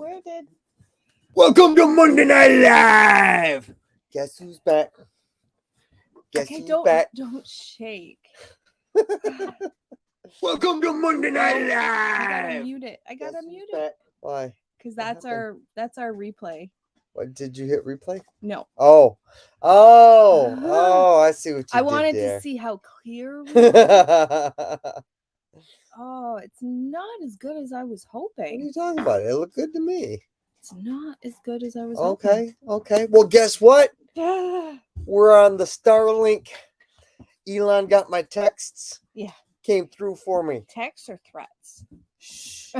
Where did? Welcome to Monday Night Live. Guess who's back? Guess who's back? Don't shake. Welcome to Monday Night Live. I gotta mute it. Back? Why? Because that's our replay. What, did you hit replay? No. Oh, I see what you did. I wanted there. to see how clear. Oh, it's not as good as I was What are hoping. you talking about? It looked good to me. It's not as good as I was hoping. Okay. Well, guess what? Okay. We're on the Starlink. Elon got my texts. Yeah. Came through for me. Texts or threats? Shh.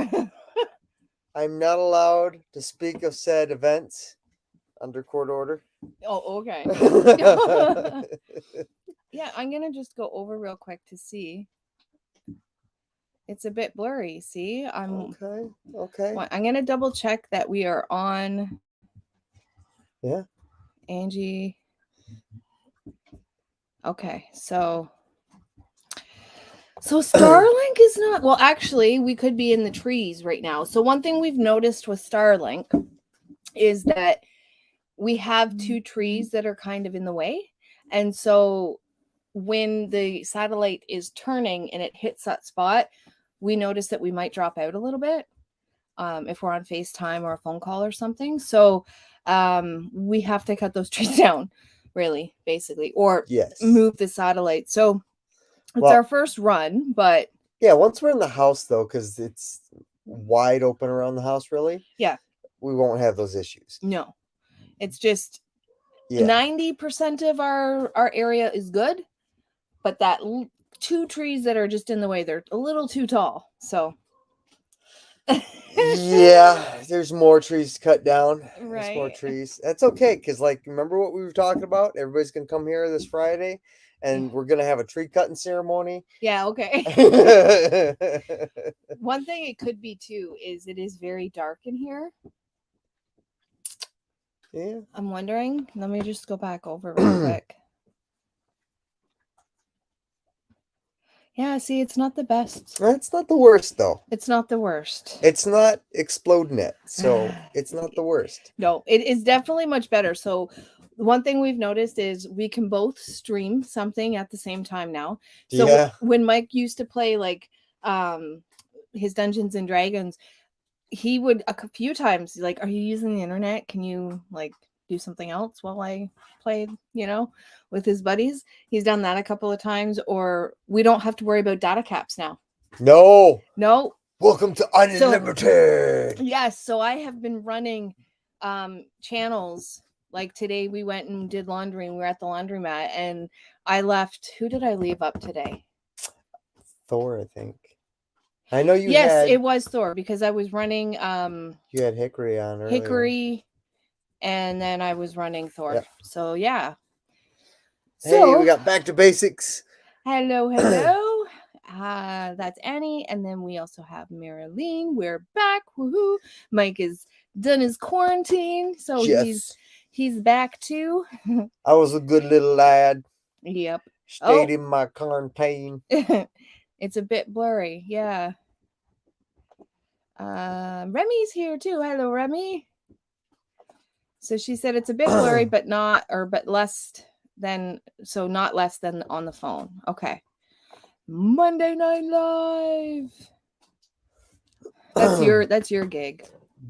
I'm not allowed to speak of said events under court order. Oh, okay. Yeah, I'm gonna just go over real quick to see. It's a bit blurry. See, Okay. I'm gonna double check that we are on. Yeah. Angie. Okay, so Starlink is not, well, actually, we could be in the trees right now. So one thing we've noticed with Starlink is that we have two trees that are kind of in the way. And so when the satellite is turning and it hits that spot, we notice that we might drop out a little bit if we're on FaceTime or a phone call or something. So we have to cut those trees down, really, basically, or move the satellite. So it's our first run, but yeah, once we're in the house though, because it's wide open around the house, really, we won't have those issues. No, it's just 90% of our area is good, but that two trees that are just in the way, they're a little too tall. So yeah, there's more trees to cut down. Right. There's more trees. That's okay, because like, remember what we were talking about? Everybody's gonna come here this Friday and we're gonna have a tree cutting ceremony. Yeah, okay. One thing it could be too is it is very dark in here. Yeah. I'm wondering. Let me just go back over real quick. Yeah, see, it's not the best. It's not the worst, though. It's not the worst. It's not ExplodeNet, so it's not the worst. No, it is definitely much better. So one thing we've noticed is we can both stream something at the same time now. So when Mike used to play like his Dungeons and Dragons, he would a few times like, are you using the internet? Can you like do something else while I played, with his buddies? He's done that a couple of times, or we don't have to worry about data caps now. No. Welcome to Unlimited. Yes. So I have been running channels. Like today we went and did laundry and we were at the laundromat and I left. Who did I leave up today? Thor, I think. I know you Yes, it was Thor because I was running you had Hickory on earlier. Hickory, and then I was running Thor. Yep. So yeah. Hey, we got back to basics. Hello. That's Annie, and then we also have Marilyn. We're back. Woohoo! Mike is done his quarantine, so he's back too. I was a good little lad. Yep. Stayed in my quarantine. It's a bit blurry, yeah. Remy's here too. Hello, Remy. So she said it's a bit blurry, but not less than on the phone. Okay. Monday Night Live. That's your gig.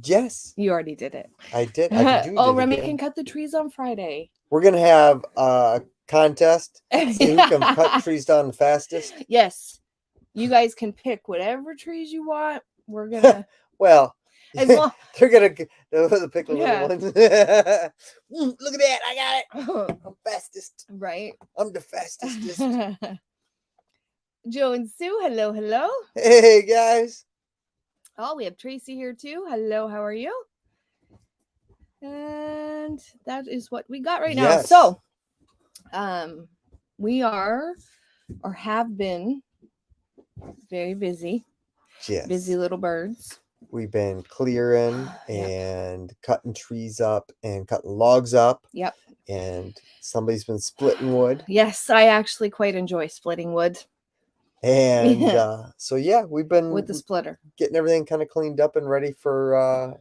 Yes. You already did it. I did. Remy can cut the trees on Friday. We're gonna have a contest. See who can cut trees down the fastest. Yes. You guys can pick whatever trees you want. We're gonna well, they're gonna pick the little ones. Look at that! I got it. I'm fastest. Right. I'm the fastest. Joe and Sue, hello. Hey guys. Oh, we have Tracy here too. Hello, how are you? And that is what we got right now. So, we are or have been very busy. Yes. Busy little birds. We've been clearing and cutting trees up and cutting logs up. Yep. And somebody's been splitting wood. Yes, I actually quite enjoy splitting wood. And so we've been with the splitter getting everything kind of cleaned up and ready for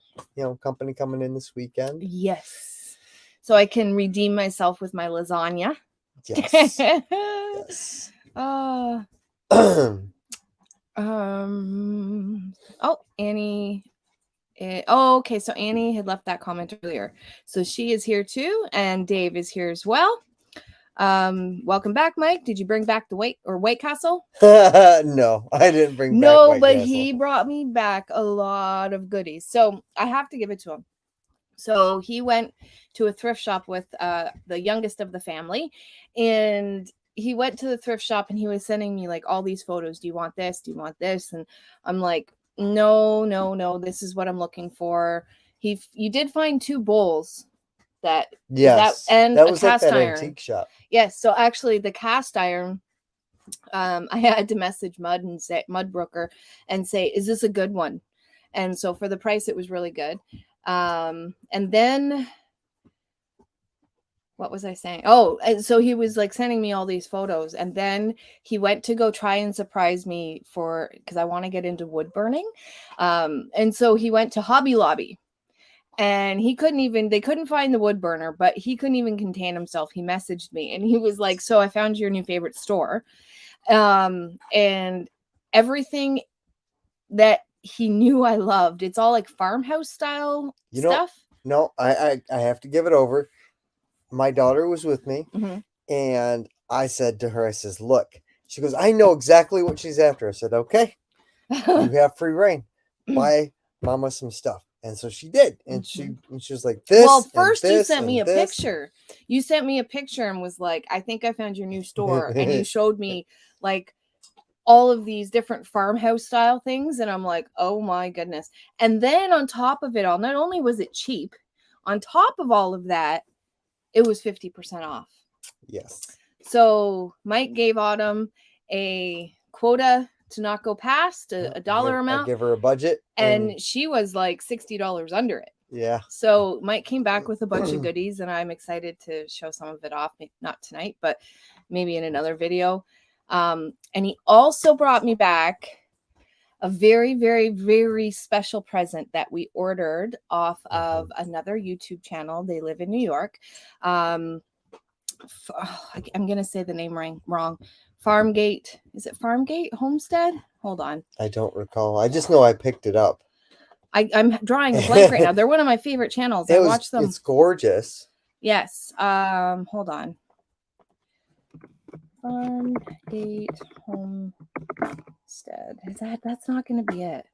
company coming in this weekend. Yes. So I can redeem myself with my lasagna. Yes. Yes. Annie. Okay. So Annie had left that comment earlier. So she is here too. And Dave is here as well. Welcome back, Mike. Did you bring back the White Castle? No, I didn't bring back White but Castle. He brought me back a lot of goodies. So I have to give it to him. So he went to a thrift shop with the youngest of the family, and he went to the thrift shop and he was sending me like all these photos. Do you want this? Do you want this? And I'm like, no, this is what I'm looking for. You did find 2 bowls that that was a at cast that iron antique shop. Yes, so actually the cast iron, I had to message Mudbrooker and say, is this a good one? And so for the price, it was really good. And then what was I saying? Oh, and so he was like sending me all these photos, and then he went to go try and surprise me because I want to get into wood burning. And so he went to Hobby Lobby. And they couldn't find the wood burner, but he couldn't even contain himself. He messaged me and he was like, so I found your new favorite store. And everything that he knew I loved, it's all like farmhouse style stuff. No, I have to give it over. My daughter was with me, and I said to her, I says, look, she goes, I know exactly what she's after. I said, okay, you have free reign. Buy mama some stuff. And so she did. And she was like, this. Well, first you sent me a picture. You sent me a picture and was like, I think I found your new store. And you showed me like all of these different farmhouse style things. And I'm like, oh my goodness. And then on top of it all, not only was it cheap, on top of all of that, it was 50% off. Yes. So Mike gave Autumn a quota to not go past a dollar amount. I give her a budget. And she was like $60 under it. Yeah. So Mike came back with a bunch of goodies, and I'm excited to show some of it off. Not tonight, but maybe in another video. And he also brought me back a very, very, very special present that we ordered off of another YouTube channel. They live in New York. I'm going to say the name wrong. Farmgate. Is it Farmgate Homestead? Hold on. I don't recall. I just know I picked it up. I'm drawing a blank right now. They're one of my favorite channels. I watch them. It's gorgeous. Yes. Hold on. Farmgate Homestead. That's not going to be it.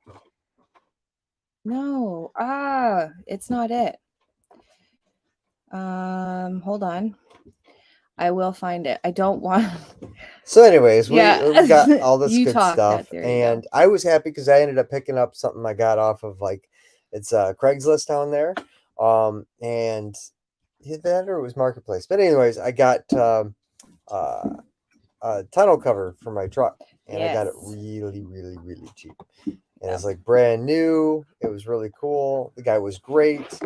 No. It's not it. Hold on. I will find it. I don't want. So, anyways, we got all this good stuff, and I was happy because I ended up picking up something I got off of it's Craigslist down there, and that or it was Marketplace. But anyways, I got a tonneau cover for my truck, and I got it really, really, really cheap, and it's like brand new. It was really cool. The guy was great.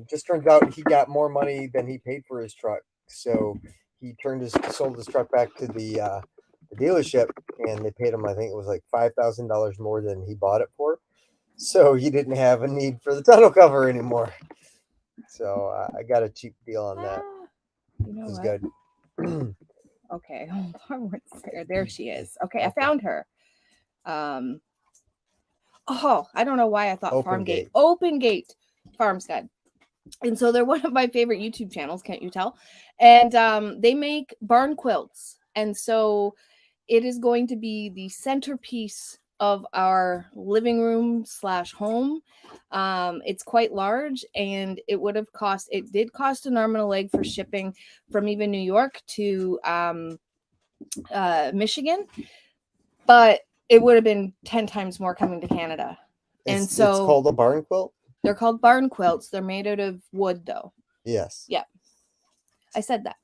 Just turns out he got more money than he paid for his truck. So he sold his truck back to the dealership, and they paid him, I think it was like $5,000 more than he bought it for. So he didn't have a need for the tonneau cover anymore. So I got a cheap deal on that. You know it was what? Good. Okay, hold on. There she is. Okay, I found her. I don't know why I thought Farmgate. Open Gate Farmstead. And so they're one of my favorite YouTube channels, can't you tell? And they make barn quilts. And so it is going to be the centerpiece of our living room / home. It's quite large, and it did cost an arm and a leg for shipping from even New York to Michigan, but it would have been 10 times more coming to Canada. It's called a barn quilt? They're called barn quilts. They're made out of wood, though. Yes. Yeah. I said that.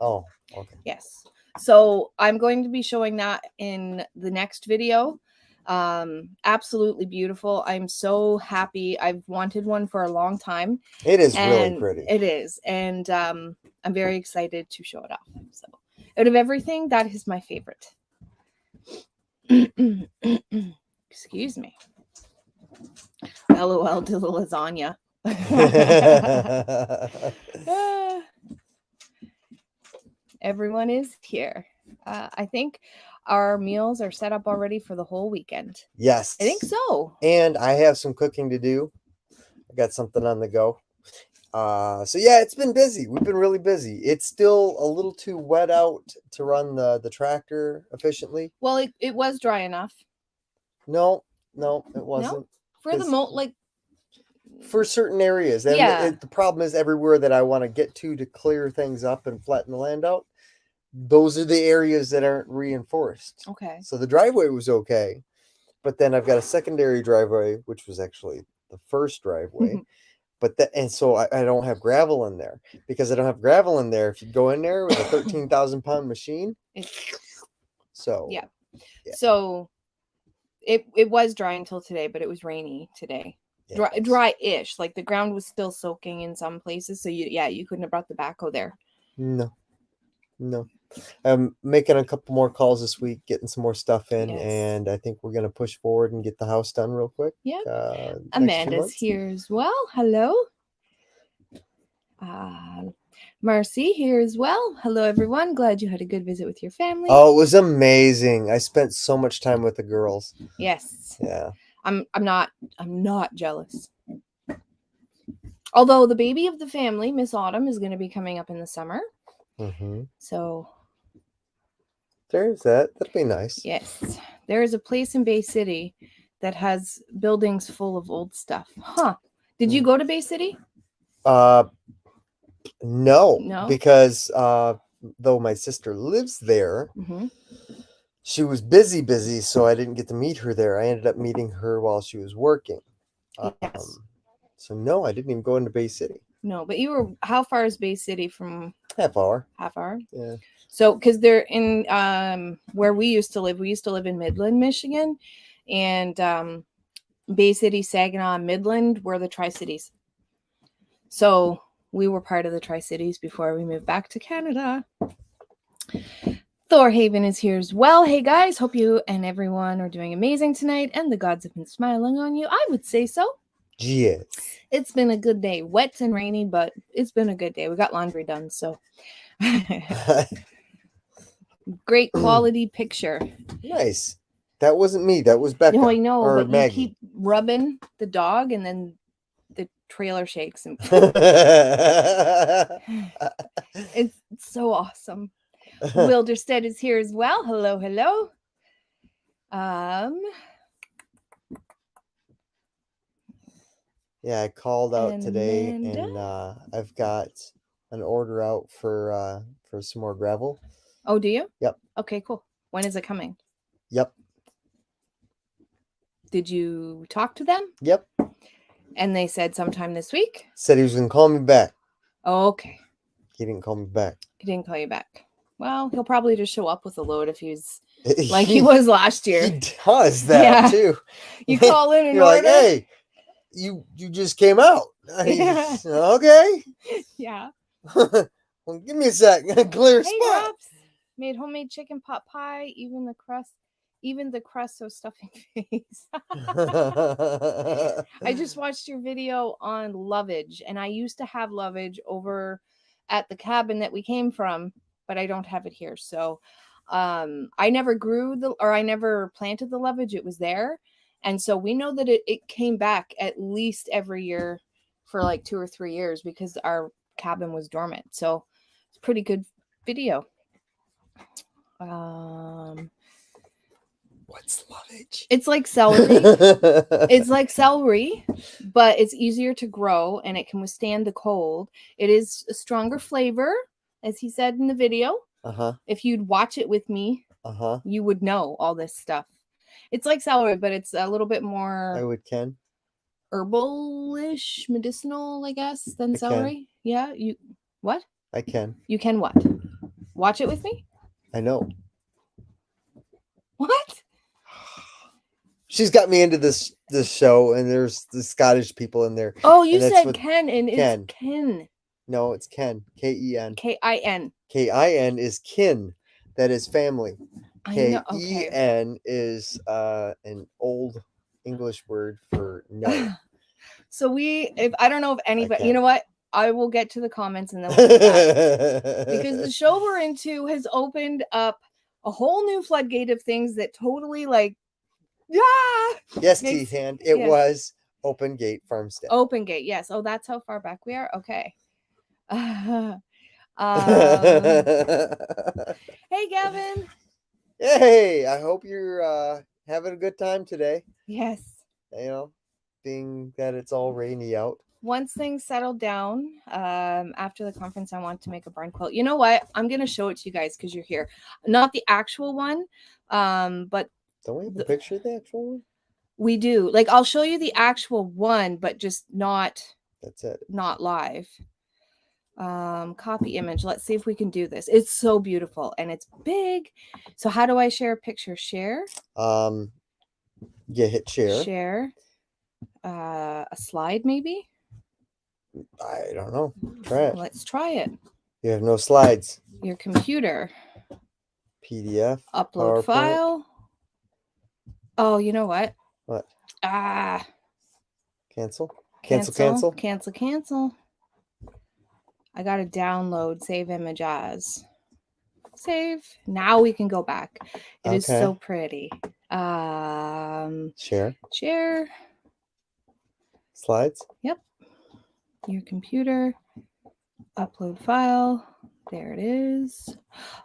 Oh, okay. Yes. So I'm going to be showing that in the next video. Absolutely beautiful. I'm so happy. I've wanted one for a long time. It is really pretty. It is. And I'm very excited to show it off. So out of everything, that is my favorite. Excuse me. LOL to the lasagna. Everyone is here. I think our meals are set up already for the whole weekend. Yes. I think so. And I have some cooking to do. I got something on the go. So yeah, it's been busy. We've been really busy. It's still a little too wet out to run the tractor efficiently. Well, it was dry enough. No, it wasn't. For the like for certain areas. And yeah. the problem is everywhere that I want to get to clear things up and flatten the land out, those are the areas that aren't reinforced. Okay. So the driveway was okay, but then I've got a secondary driveway, which was actually the first driveway. And so I don't have gravel in there. Because I don't have gravel in there, if you go in there with a 13,000-pound machine. So yeah. So it was dry until today, but it was rainy today. Yeah, dry-ish. Like the ground was still soaking in some places. So you couldn't have brought the backhoe there. No. I'm making a couple more calls this week, getting some more stuff in, and I think we're gonna push forward and get the house done real quick. Yeah. Amanda's here as well. Hello. Marcy here as well. Hello, everyone. Glad you had a good visit with your family. Oh, it was amazing. I spent so much time with the girls. Yes. Yeah. I'm not jealous. Although the baby of the family, Miss Autumn, is going to be coming up in the summer. Mm-hmm. So there's that. That'd be nice. Yes. There is a place in Bay City that has buildings full of old stuff. Huh. Did you go to Bay City? No. Because though my sister lives there, she was busy, so I didn't get to meet her there. I ended up meeting her while she was working. Yes. So no, I didn't even go into Bay City. No, but you were. How far is Bay City from? Half hour. Yeah. So, because they're in where we used to live. We used to live in Midland, Michigan, and Bay City, Saginaw, Midland were the Tri-Cities. So we were part of the Tri-Cities before we moved back to Canada. Thorhaven is here as well. Hey guys, hope you and everyone are doing amazing tonight, and the gods have been smiling on you. I would say so. Yes. It's been a good day. Wet and rainy, but it's been a good day. We got laundry done, so great quality picture. Nice. That wasn't me. That was Becca. No, I know, but Maggie. you keep rubbing the dog, and then the trailer shakes. And it's so awesome. Wilderstead is here as well. Hello, hello. Yeah, I called out today, and I've got an order out for some more gravel. Oh, do you? Yep. Okay, cool. When is it coming? Yep. Did you talk to them? Yep. And they said sometime this week? Said he was going to call me back. Oh, okay. He didn't call me back. He didn't call you back. Well, he'll probably just show up with a load if he's like he was last year. He does that too. You call in and you're like, hey, you just came out. Yeah. Okay. Yeah. Well, give me a sec. Clear hey, spot. Robs. Made homemade chicken pot pie, even the crust so stuffing face. I just watched your video on lovage, and I used to have lovage over at the cabin that we came from, but I don't have it here. So I never I never planted the lovage. It was there. And so we know that it came back at least every year for like 2 or 3 years because our cabin was dormant. So it's a pretty good video. What's lovage? It's like celery. It's like celery, but it's easier to grow and it can withstand the cold. It is a stronger flavor, as he said in the video. If you'd watch it with me, you would know all this stuff. It's like celery, but it's a little bit more herbalish, medicinal, I guess, than celery. Yeah, what? I can. You can what? Watch it with me? I know. What? She's got me into this show, and there's the Scottish people in there. Oh, you said Ken, and it's Ken. No, it's Ken. K-E-N. K-I-N. K-I-N is kin. That is family. K-E-N is an old English word for no. So I don't know if anybody, you can't. know what? I will get to the comments and then we'll come back. Because the show we're into has opened up a whole new floodgate of things that totally like, Yes, makes- T-Hand. It yes. was Open Gate Farmstead. Open Gate, yes. Oh, that's how far back we are? Okay. Hey, Gavin. Hey, I hope you're having a good time today. Yes. You know, being that it's all rainy out. Once things settled down, after the conference, I want to make a barn quilt. You know what? I'm going to show it to you guys because you're here. Not the actual one, but... Don't we have a picture of the actual one? We do. Like, I'll show you the actual one, but just not... That's it. Not live. Copy image. Let's see if we can do this. It's so beautiful and it's big. So how do I share a picture? Share? Yeah, hit share. Share. A slide maybe? I don't know. Try it. Let's try it. You have no slides. Your computer. PDF. Upload PowerPoint. file. Oh, you know what? What? Cancel. Cancel. I gotta download, save image as. Save. Now we can go back. It is so pretty. Share. Slides. Yep. Your computer. Upload file. There it is.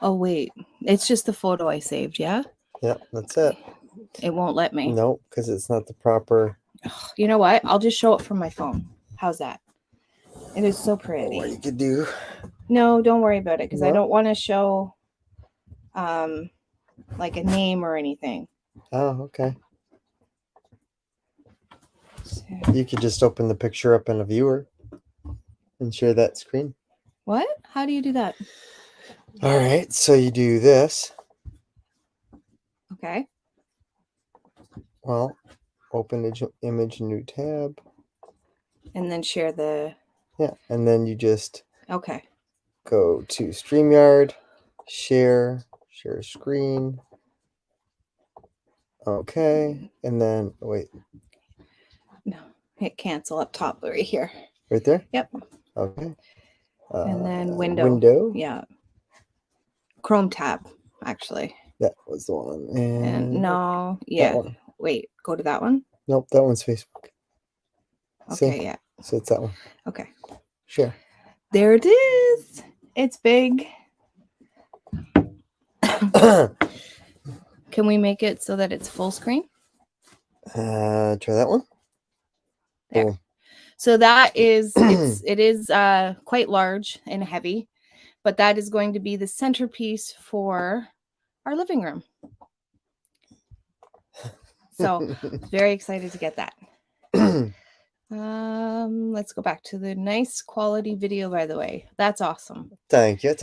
Oh, wait. It's just the photo I saved, yeah? Yep, that's it. It won't let me. Nope, because it's not the proper... You know what? I'll just show it from my phone. How's that? It is so pretty. What you could do. No, don't worry about it, because I don't want to show like a name or anything. Oh, okay. You could just open the picture up in a viewer and share that screen. What? How do you do that? All right, so you do this. Okay. Well, open image, new tab. And then share the... Yeah, and then you just... Okay. Go to StreamYard, share screen. Okay, and then, wait. No, hit cancel up top right here. Right there? Yep. Okay. And then window. Window. Yeah. Chrome tab, actually. That was the one. And no, yeah. That one. Wait, go to that one? Nope, that one's Facebook. Okay, See? yeah. So it's that one. Okay. Share. There it is. It's big. Can we make it so that it's full screen? Try that one. There. Cool. So that is it is quite large and heavy, but that is going to be the centerpiece for our living room. So very excited to get that. Let's go back to the nice quality video, by the way. That's awesome. Thank you.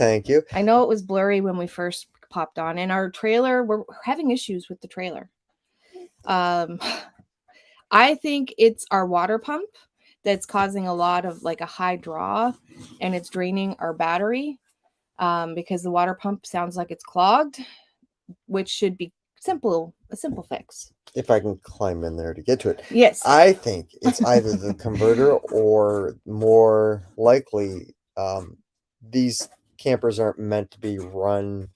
I know it was blurry when we first popped on, and our trailer, we're having issues with the trailer. I think it's our water pump that's causing a lot of like a high draw, and it's draining our battery because the water pump sounds like it's clogged, which should be a simple fix. If I can climb in there to get to it. Yes. I think it's either the converter or more likely these campers aren't meant to be run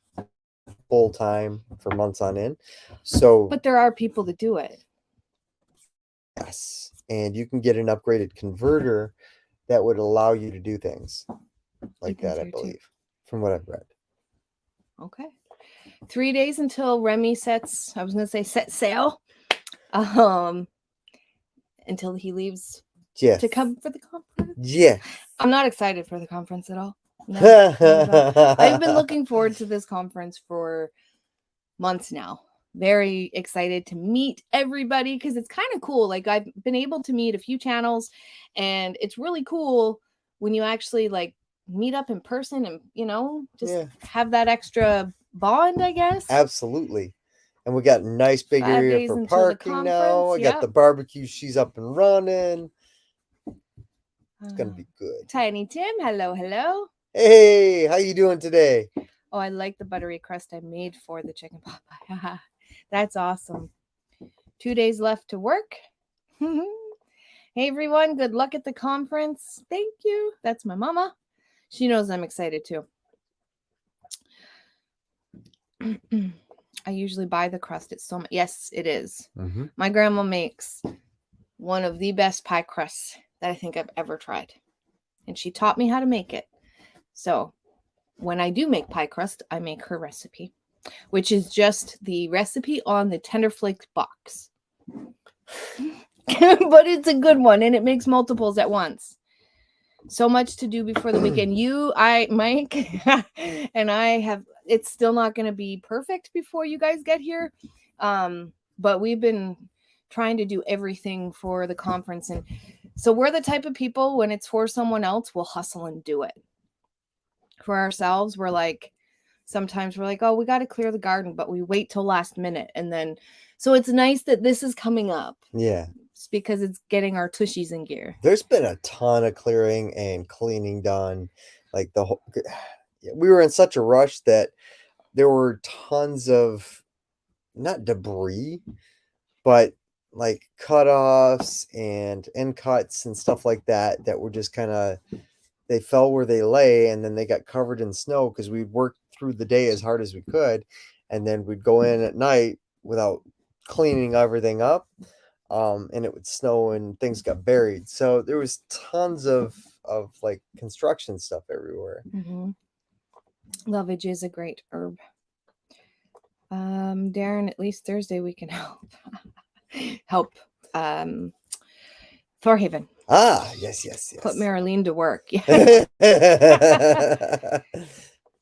full time for months on end. So but there are people that do it. Yes. And you can get an upgraded converter that would allow you to do things like that, I believe, from what I've read. Okay. 3 days until Remy set sail. Until he leaves to come for the conference. Yeah. I'm not excited for the conference at all. No, I've been looking forward to this conference for months now. Very excited to meet everybody because it's kind of cool. Like I've been able to meet a few channels, and it's really cool when you actually like meet up in person and just have that extra bond, I guess. Absolutely. And we got a nice big area for parking now. I got the barbecue. She's up and running. It's gonna be good. Tiny Tim, hello. Hey, how you doing today? Oh, I like the buttery crust I made for the chicken pot pie. That's awesome. 2 days left to work. Hey everyone, good luck at the conference. Thank you. That's my mama. She knows I'm excited too. I usually buy the crust. It's so much. Yes, it is. Mm-hmm. My grandma makes one of the best pie crusts that I think I've ever tried. And she taught me how to make it. So when I do make pie crust, I make her recipe, which is just the recipe on the Tender Flakes box. But it's a good one, and it makes multiples at once. So much to do before the weekend. Mike, and I have, it's still not going to be perfect before you guys get here. But we've been trying to do everything for the conference. And so we're the type of people, when it's for someone else, we'll hustle and do it. For ourselves, we're like, sometimes we're like, oh, we got to clear the garden, but we wait till last minute. And then, so it's nice that this is coming up. Yeah. It's because it's getting our tushies in gear. There's been a ton of clearing and cleaning done. Like we were in such a rush that there were tons of, not debris, but like cutoffs and end cuts and stuff like that were just kind of, they fell where they lay, and then they got covered in snow because we'd worked through the day as hard as we could, and then we'd go in at night without cleaning everything up, and it would snow and things got buried. So there was tons of like construction stuff everywhere. Mm-hmm. Lovage is a great herb. Darren, at least Thursday we can help Thorhaven. Ah, yes. Put Marilyn to work.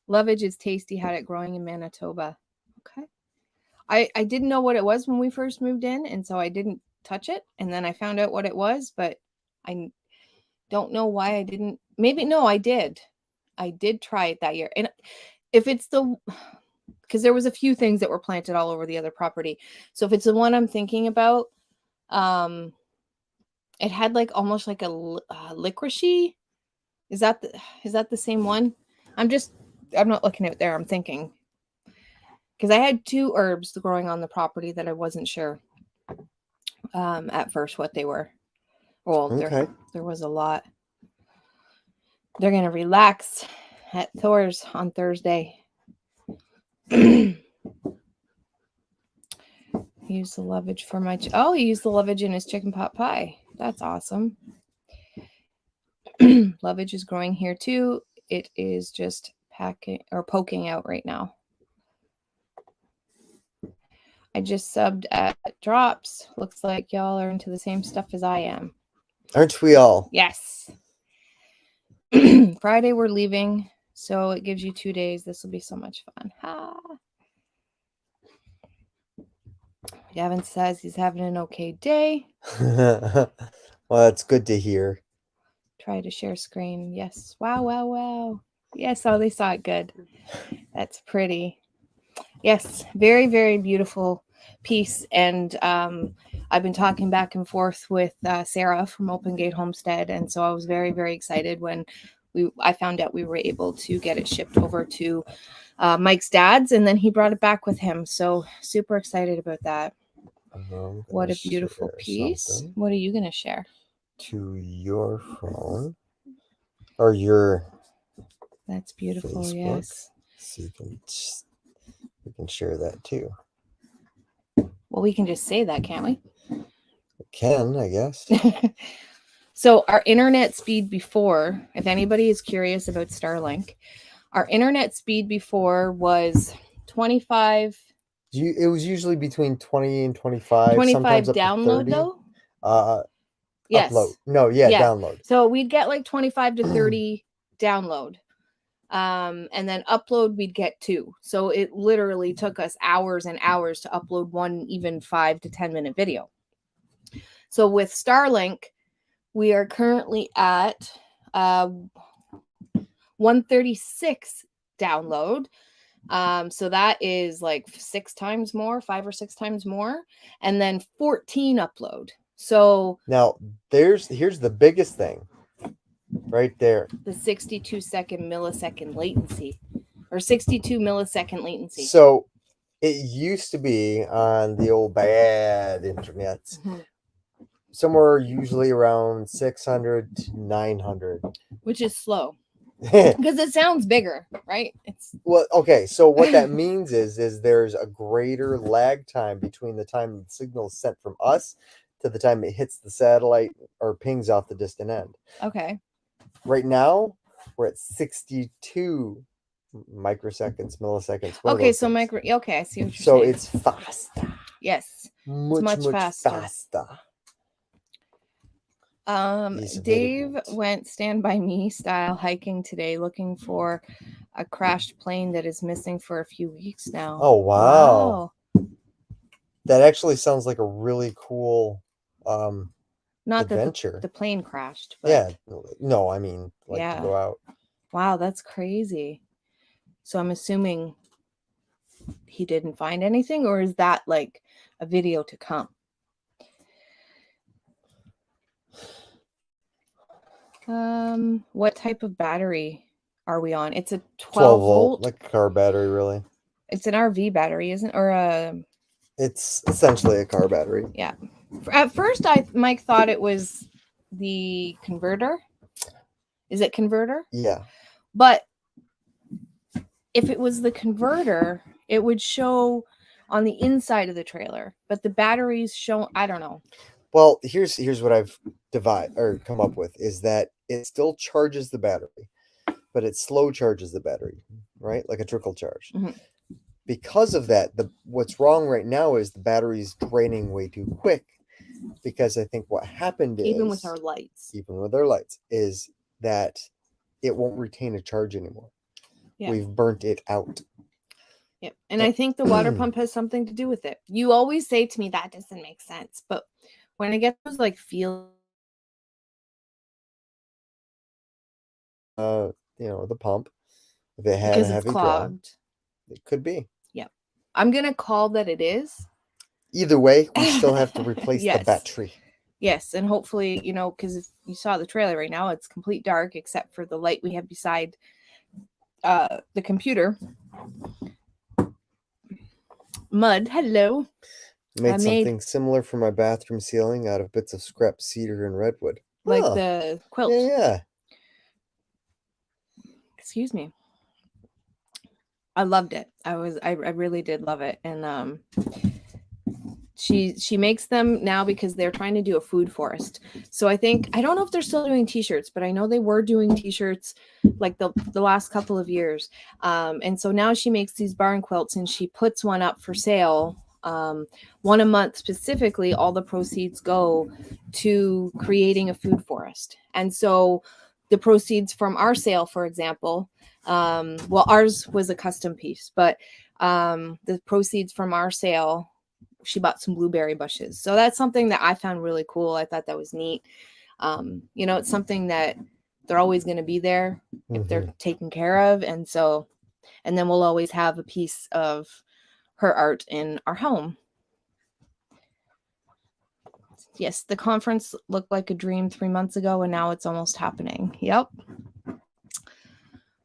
Lovage is tasty. Had it growing in Manitoba. Okay. I didn't know what it was when we first moved in, and so I didn't touch it. And then I found out what it was, but I don't know why I didn't. Maybe, no, I did. I did try it that year. And if it's because there was a few things that were planted all over the other property. So if it's the one I'm thinking about, it had like almost like a licoricey. Is that the same one? I'm not looking out there. I'm thinking, because I had 2 herbs growing on the property that I wasn't sure at first what they were. Well, okay. there was a lot. They're gonna relax at Thor's on Thursday. Use the lovage for my he used the lovage in his chicken pot pie. That's awesome. Lovage is growing here too. It is just poking out right now. I just subbed at Drops. Looks like y'all are into the same stuff as I am. Aren't we all? Yes. Friday we're leaving, so it gives you 2 days. This will be so much fun. Ha. Gavin says he's having an okay day. Well, that's good to hear. Try to share screen. Yes. Wow. Yes, they saw it good. That's pretty. Yes, very, very beautiful piece. And I've been talking back and forth with Sarah from Open Gate Homestead. And so I was very, very excited when I found out we were able to get it shipped over to Mike's dad's, and then he brought it back with him. So super excited about that. What a beautiful piece. Something. What are you going to share? To your phone or your That's beautiful. Facebook. Yes. So we can share that too. Well, we can just say that, can't we? We can, I guess. So our internet speed before, if anybody is curious about Starlink, our internet speed before was 25. It was usually between 20 and 25. 25 sometimes up download to 30. Though? Yes. Upload. No, yeah, download. So we'd get like 25 to 30 download. And then upload, we'd get 2. So it literally took us hours and hours to upload one even 5 to 10 minute video. So with Starlink, we are currently at 136 download. So that is like 6 times more, 5 or 6 times more, and then 14 upload. So now here's the biggest thing right there. The 62 millisecond latency. So It used to be on the old bad internet, somewhere usually around 600 to 900. Which is slow because it sounds bigger, right? It's Well, okay, so what that means is there's a greater lag time between the time the signal is sent from us to the time it hits the satellite or pings off the distant end. okay. Right now, we're at 62 microseconds, milliseconds. One of Okay, those so things. okay, I see what you're So saying. it's fast. Yes, Much faster. faster. Dave went Stand By Me style hiking today looking for a crashed plane that is missing for a few weeks now. Oh, wow. That actually sounds like a really cool not adventure. That the plane crashed, but yeah. No, I mean, like to go out. Wow, that's crazy. So I'm assuming he didn't find anything, or is that like a video to come? What type of battery are we on? It's a 12 volt, like a car battery, really. It's an RV battery, isn't it? Or a It's essentially a car battery. Yeah. At first, Mike thought it was the converter. Is it converter? Yeah. But if it was the converter, it would show on the inside of the trailer, but the batteries show. I don't know. Well, here's what I've come up with is that it still charges the battery, but it slow charges the battery, right? Like a trickle charge. Because of that, what's wrong right now is the battery's draining way too quick. Because I think what happened is even with our lights, is that it won't retain a charge anymore. Yeah. We've burnt it out. Yep. And I think the water pump has something to do with it. You always say to me that doesn't make sense, but when I get those like feel the pump, if it had a heavy draw, it could be. Yeah. I'm gonna call that it is. Either way, we still have to replace the battery. Yes, and hopefully, because if you saw the trailer right now, it's complete dark except for the light we have beside the computer. Mud, hello. Made something similar for my bathroom ceiling out of bits of scrap cedar and redwood. Like the quilt. Yeah. Excuse me. I loved it. I really did love it. And she makes them now because they're trying to do a food forest. So I don't know if they're still doing t-shirts, but I know they were doing t-shirts like the last couple of years. And so now she makes these barn quilts and she puts one up for sale. One a month specifically. All the proceeds go to creating a food forest. And so the proceeds from our sale, for example, ours was a custom piece, but the proceeds from our sale, she bought some blueberry bushes. So that's something that I found really cool. I thought that was neat. It's something that they're always going to be there if they're taken care of. And then we'll always have a piece of her art in our home. Yes, the conference looked like a dream 3 months ago, and now it's almost happening. Yep.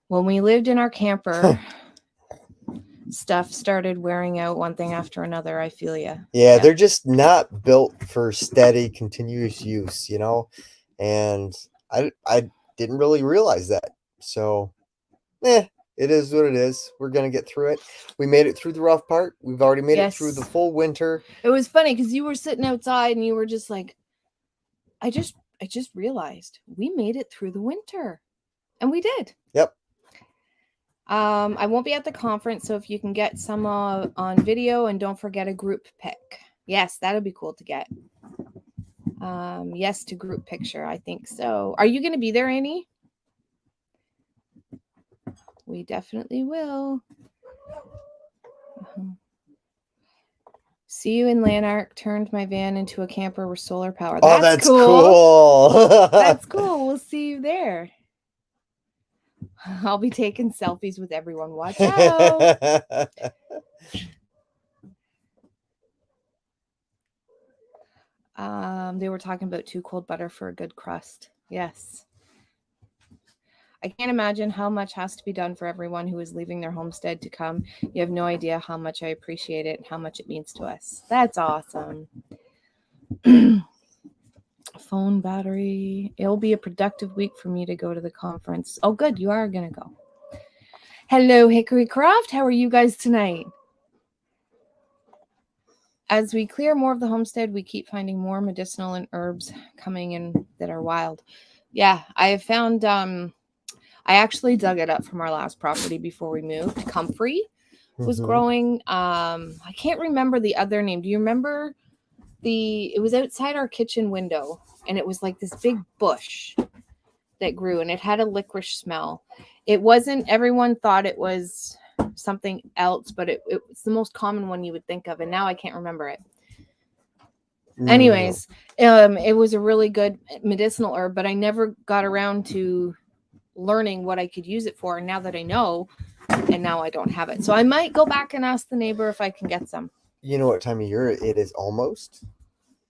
When we lived in our camper, stuff started wearing out one thing after another. I feel you. Yeah, they're just not built for steady, continuous use, and I didn't really realize that. So, it is what it is. We're gonna get through it. We made it through the rough part. We've already made it through the full winter. It was funny because you were sitting outside and you were just like, I just realized we made it through the winter, and we did. Yep. I won't be at the conference, so if you can get some on video, and don't forget a group pic. Yes, that'd be cool to get. Yes to group picture. I think so. Are you going to be there, Annie? We definitely will. See you in Lanark. Turned my van into a camper with solar power. That's cool. That's cool. We'll see you there. I'll be taking selfies with everyone. Watch out. They were talking about too cold butter for a good crust. Yes. I can't imagine how much has to be done for everyone who is leaving their homestead to come. You have no idea how much I appreciate it and how much it means to us. That's awesome. Phone battery. It'll be a productive week for me to go to the conference. Oh, good. You are going to go. Hello, Hickory Croft. How are you guys tonight? As we clear more of the homestead, we keep finding more medicinal and herbs coming in that are wild. Yeah, I have found, I actually dug it up from our last property before we moved. Comfrey was growing. I can't remember the other name. Do you remember it was outside our kitchen window, and it was like this big bush that grew, and it had a licorice smell. It wasn't, everyone thought it was something else, but it was the most common one you would think of, and now I can't remember it. Anyways, it was a really good medicinal herb, but I never got around to learning what I could use it for. And now that I know, and now I don't have it, so I might go back and ask the neighbor if I can get some. You know what time of year it is almost?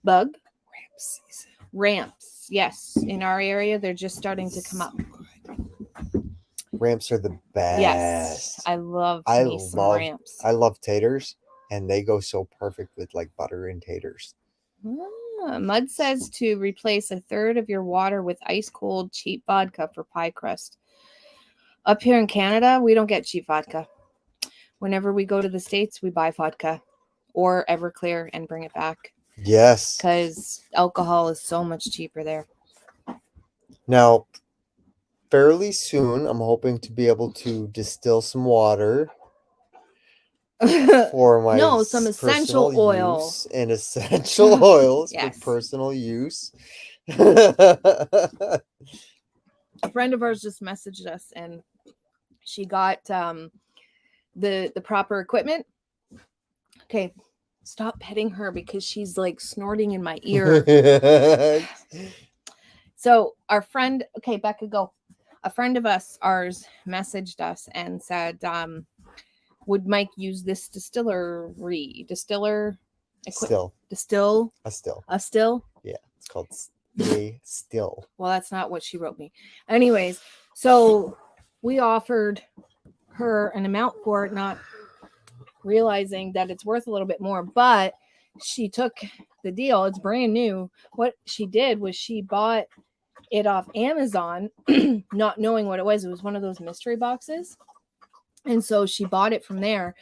Bug? Ramp season. Ramps, yes. In our area, they're just starting to come up. Ramps are the best. Yes, I love some ramps. I love taters, and they go so perfect with like butter and taters. Mud says to replace a third of your water with ice cold cheap vodka for pie crust. Up here in Canada, we don't get cheap vodka. Whenever we go to the States, we buy vodka or Everclear and bring it back. Yes. Because alcohol is so much cheaper there. Now, fairly soon, I'm hoping to be able to distill some water for my some essential oil use and essential oils yes. for personal use. A friend of ours just messaged us, and she got the proper equipment. Okay, stop petting her because she's like snorting in my ear. So our friend, okay, Becca, go. A friend of ours messaged us and said, would Mike use this distiller? Still. Distill? A still. A still? Yeah, it's called a still. Well, that's not what she wrote me. Anyways, so we offered her an amount for it, not realizing that it's worth a little bit more, but she took the deal. It's brand new. What she did was she bought it off Amazon, not knowing what it was. It was one of those mystery boxes. And so she bought it from there.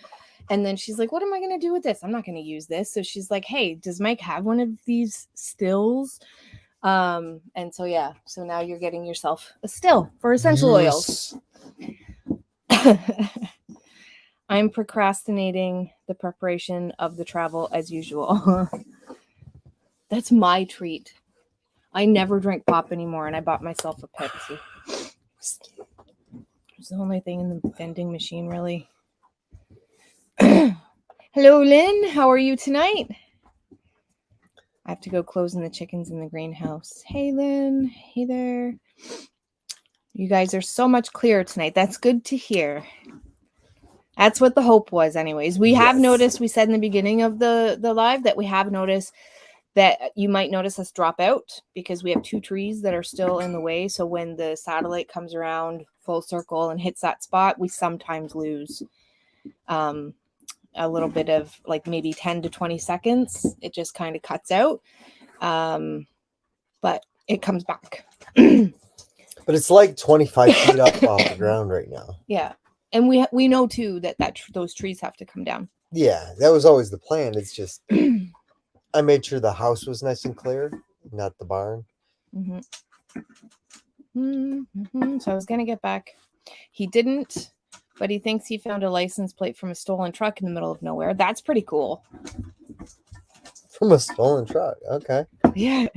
And then she's like, what am I going to do with this? I'm not going to use this. So she's like, hey, does Mike have one of these stills? And so, yeah. So now you're getting yourself a still for essential oils. I'm procrastinating the preparation of the travel as usual. That's my treat. I never drink pop anymore, and I bought myself a Pepsi. It's the only thing in the vending machine, really. Hello, Lynn. How are you tonight? I have to go closing the chickens in the greenhouse. Hey, Lynn. Hey there. You guys are so much clearer tonight. That's good to hear. That's what the hope was, anyways. We have noticed, we said in the beginning of the live that we have noticed that you might notice us drop out because we have 2 trees that are still in the way. So when the satellite comes around full circle and hits that spot, we sometimes lose a little bit of like maybe 10 to 20 seconds. It just kind of cuts out. But it comes back. But it's like 25 feet up off the ground right now. Yeah. And we know too that those trees have to come down. Yeah, that was always the plan. It's just I made sure the house was nice and clear, not the barn. Mm-hmm. Mm-hmm. So I was gonna get back. He didn't, but he thinks he found a license plate from a stolen truck in the middle of nowhere. That's pretty cool. From a stolen truck. Okay. Yeah.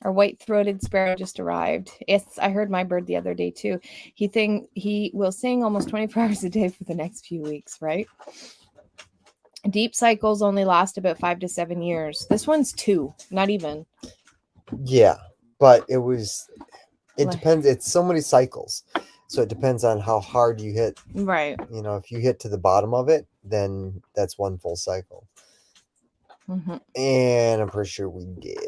Our white-throated sparrow just arrived. Yes, I heard my bird the other day too. He will sing almost 24 hours a day for the next few weeks, right? Deep cycles only last about 5 to 7 years. This one's 2, not even. Yeah, but it depends. It's so many cycles. So it depends on how hard you hit. Right. You know, if you hit to the bottom of it, then that's one full cycle. Mm-hmm. And I'm pretty sure we did.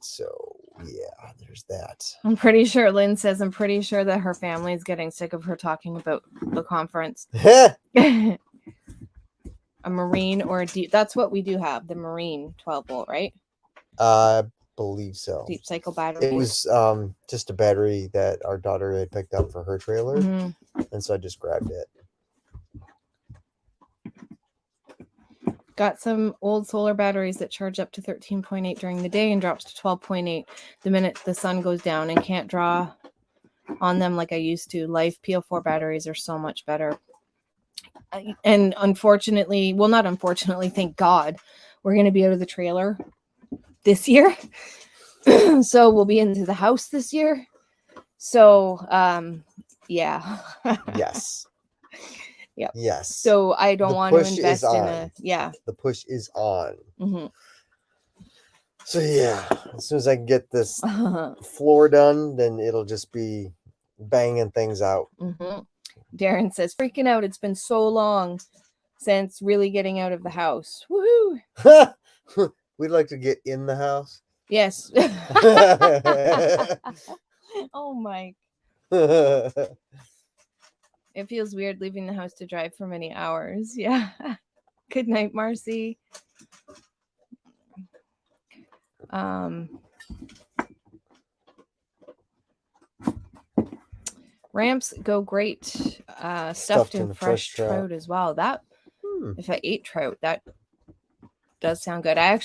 So Yeah, there's that. I'm pretty sure Lynn says, I'm pretty sure that her family is getting sick of her talking about the conference. A marine or a deep. That's what we do have. The marine 12 volt, right? I believe so. Deep cycle battery. It was just a battery that our daughter had picked up for her trailer. Mm-hmm. And so I just grabbed it. Got some old solar batteries that charge up to 13.8 during the day and drops to 12.8 the minute the sun goes down, and can't draw on them like I used to. Life PO4 batteries are so much better. And unfortunately, well, not unfortunately, thank God, we're going to be out of the trailer this year. So we'll be into the house this year. So, yeah. Yes. Yep. Yes. So I don't want to invest in a, yeah. The push is on. Mm-hmm. So yeah, as soon as I can get this floor done, then it'll just be banging things out. Mm-hmm. Darren says, freaking out. It's been so long since really getting out of the house. Woohoo! We'd like to get in the house. Yes. Oh, Mike. It feels weird leaving the house to drive for many hours. Yeah. Good night, Marcy. Ramps go great. Stuffed in fresh trout as well. That if I ate trout, that does sound good. I'm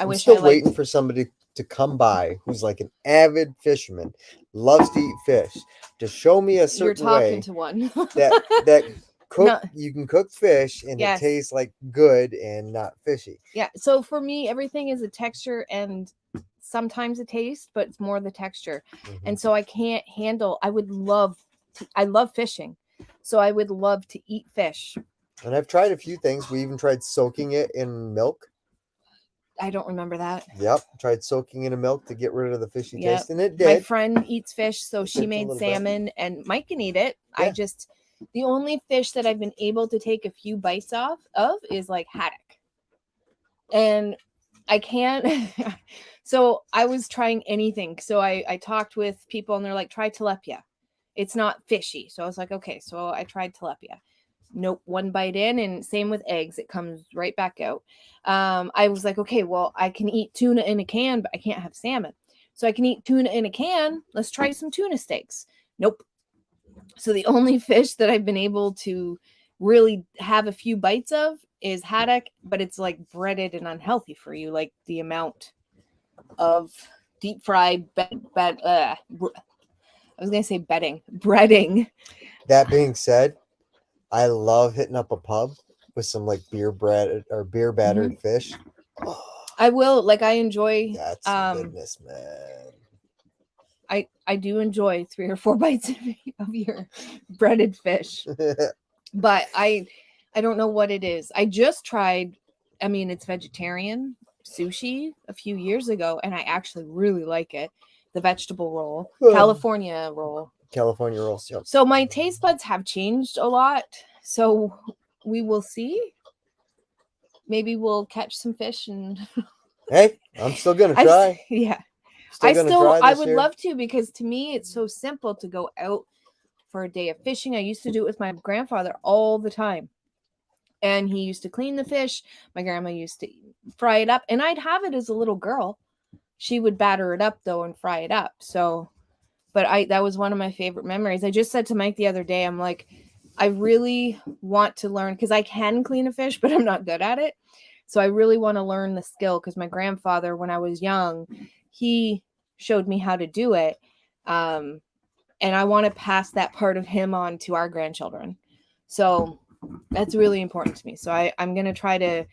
wish still waiting for somebody to come by who's like an avid fisherman, loves to eat fish, to show me a certain You're talking way to one that cook you can cook fish and it tastes like good and not fishy. Yeah. So for me, everything is a texture and sometimes a taste, but it's more the texture. Mm-hmm. And so I can't handle. I love fishing, so I would love to eat fish. And I've tried a few things. We even tried soaking it in milk. I don't remember that. Yep. Tried soaking in a milk to get rid of the fishy taste, and it did. My friend eats fish, so she made salmon, and Mike can eat it. Yeah. The only fish that I've been able to take a few bites off of is like haddock. And I can't. So I was trying anything. So I talked with people and they're like, try tilapia. It's not fishy. So I was like, okay. So I tried tilapia. Nope. One bite in, and same with eggs. It comes right back out. I was like, okay, well, I can eat tuna in a can, but I can't have salmon. So I can eat tuna in a can. Let's try some tuna steaks. Nope. So the only fish that I've been able to really have a few bites of is haddock, but it's like breaded and unhealthy for you. Like the amount of deep fried I was going to say breading. That being said, I love hitting up a pub with some like beer battered fish. Oh, I will. Like I enjoy. That's goodness, man. I do enjoy 3 or 4 bites of your breaded fish, but I don't know what it is. I just tried. I mean, it's vegetarian sushi a few years ago, and I actually really like it. The vegetable roll, California roll. California rolls. Yep. So my taste buds have changed a lot. So we will see. Maybe we'll catch some fish and. Hey, I'm still gonna try. I would love to, because to me it's so simple to go out for a day of fishing. I used to do it with my grandfather all the time. And he used to clean the fish. My grandma used to fry it up, and I'd have it as a little girl. She would batter it up though and fry it up. So, but that was one of my favorite memories. I just said to Mike the other day, I'm like, I really want to learn, because I can clean a fish, but I'm not good at it. So I really want to learn the skill, because my grandfather, when I was young, he showed me how to do it. And I want to pass that part of him on to our grandchildren. So that's really important to me. So I'm going to try to,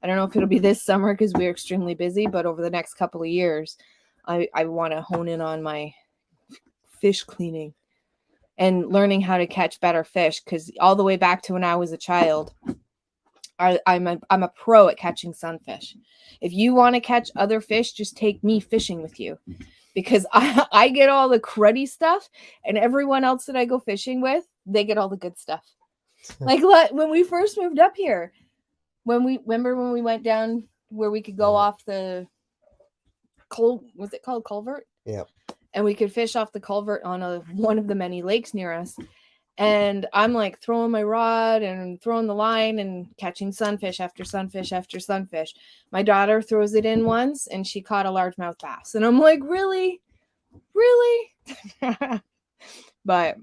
I don't know if it'll be this summer because we're extremely busy, but over the next couple of years, I want to hone in on my fish cleaning and learning how to catch better fish. Because all the way back to when I was a child, I'm a pro at catching sunfish. If you want to catch other fish, just take me fishing with you, because I get all the cruddy stuff, and everyone else that I go fishing with, they get all the good stuff. Like when we first moved up here, when we went down where we could go off the was it called culvert? Yeah. And we could fish off the culvert on one of the many lakes near us. And I'm like throwing my rod and throwing the line and catching sunfish after sunfish after sunfish. My daughter throws it in once and she caught a largemouth bass. And I'm like, really? Really? But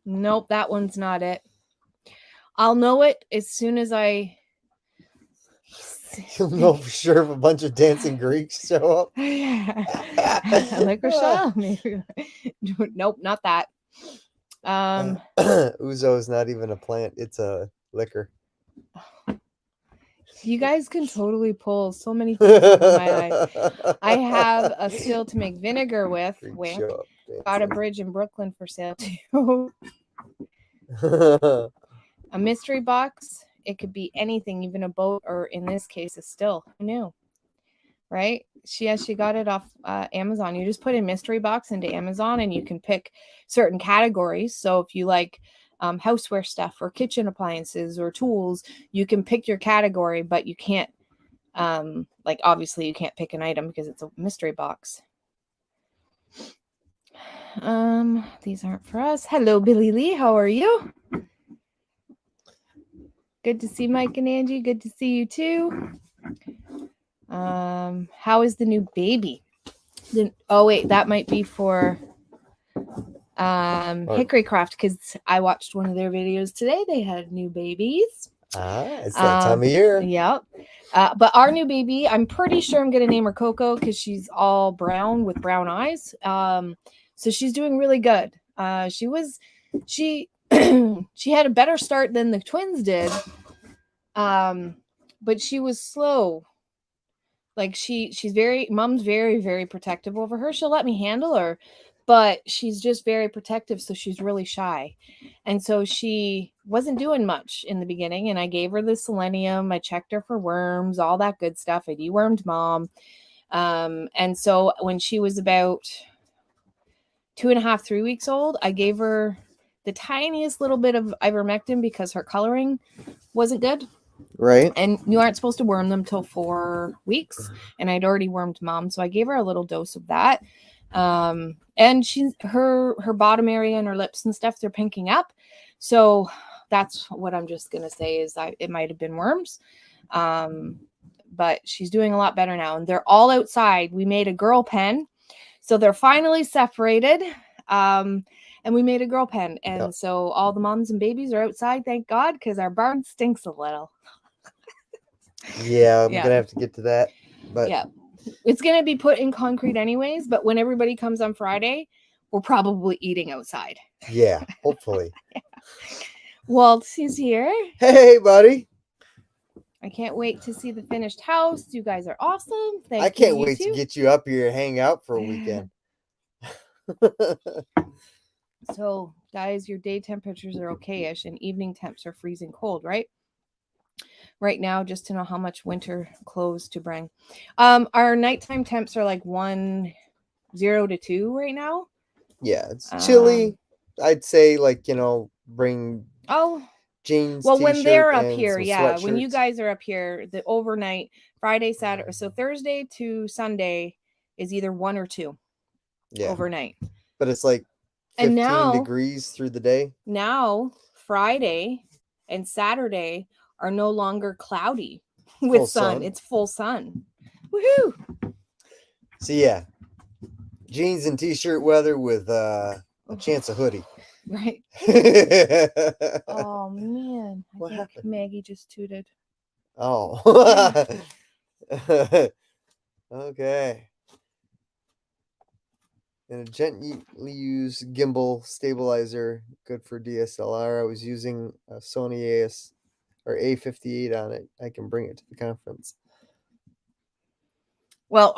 nope, that one's not it. I'll know it as soon as I... You'll know for sure if a bunch of dancing Greeks show up. Like Rochelle, maybe. Nope, not that. Ouzo is not even a plant; it's a liquor. You guys can totally pull so many things over my eye. I have a still to make vinegar with. Greeks Wink. show up Got a dancing. bridge in Brooklyn for sale too. A mystery box. It could be anything, even a boat, or in this case, a still. Who knew? Right? She got it off Amazon. You just put in mystery box into Amazon and you can pick certain categories. So if you like houseware stuff or kitchen appliances or tools, you can pick your category, but you can't like obviously you can't pick an item because it's a mystery box. These aren't for us. Hello, Billy Lee. How are you? Good to see Mike and Angie. Good to see you too. How is the new baby? Oh wait, that might be for Hickorycraft because I watched one of their videos today. They had new babies. It's that time of year. Yep. But our new baby, I'm pretty sure I'm gonna name her Coco because she's all brown with brown eyes. So she's doing really good. She had a better start than the twins did. But she was slow. Like mom's very, very protective over her. She'll let me handle her, but she's just very protective. So she's really shy. And so she wasn't doing much in the beginning. And I gave her the selenium. I checked her for worms, all that good stuff. I dewormed mom. And so when she was about 2.5, 3 weeks old, I gave her the tiniest little bit of ivermectin because her coloring wasn't good. Right. And you aren't supposed to worm them till 4 weeks. And I'd already wormed mom. So I gave her a little dose of that. And her bottom area and her lips and stuff, they're pinking up. So that's what I'm just going to say is it might have been worms. But she's doing a lot better now. And they're all outside. We made a girl pen. So they're finally separated. And we made a girl pen. And so all the moms and babies are outside, thank God, because our barn stinks a little. Yeah, I'm going to have to get to that. But yeah, it's going to be put in concrete anyways. But when everybody comes on Friday, we're probably eating outside. Yeah, hopefully. Yeah. Waltz is here. Hey, buddy. I can't wait to see the finished house. You guys are awesome. I can't wait to get you up here and hang out for a weekend. So, guys, your day temperatures are okay-ish and evening temps are freezing cold, right? Right now, just to know how much winter clothes to bring. Our nighttime temps are like 0 to 2 right now. Yeah, it's chilly. I'd say, like, bring jeans. Well, when they're up here, sweatshirts. when you guys are up here, the overnight Friday, Saturday, so Thursday to Sunday is either 1 or 2 overnight. But it's like 15 degrees through the day. Now, Friday and Saturday are no longer cloudy with sun. It's full sun. Woohoo! So yeah, jeans and t-shirt weather with a chance of hoodie. Right. Oh man! What happened? Maggie just tooted. Oh. Okay. And a gently used gimbal stabilizer, good for DSLR. I was using a Sony A58 on it. I can bring it to the conference. Well,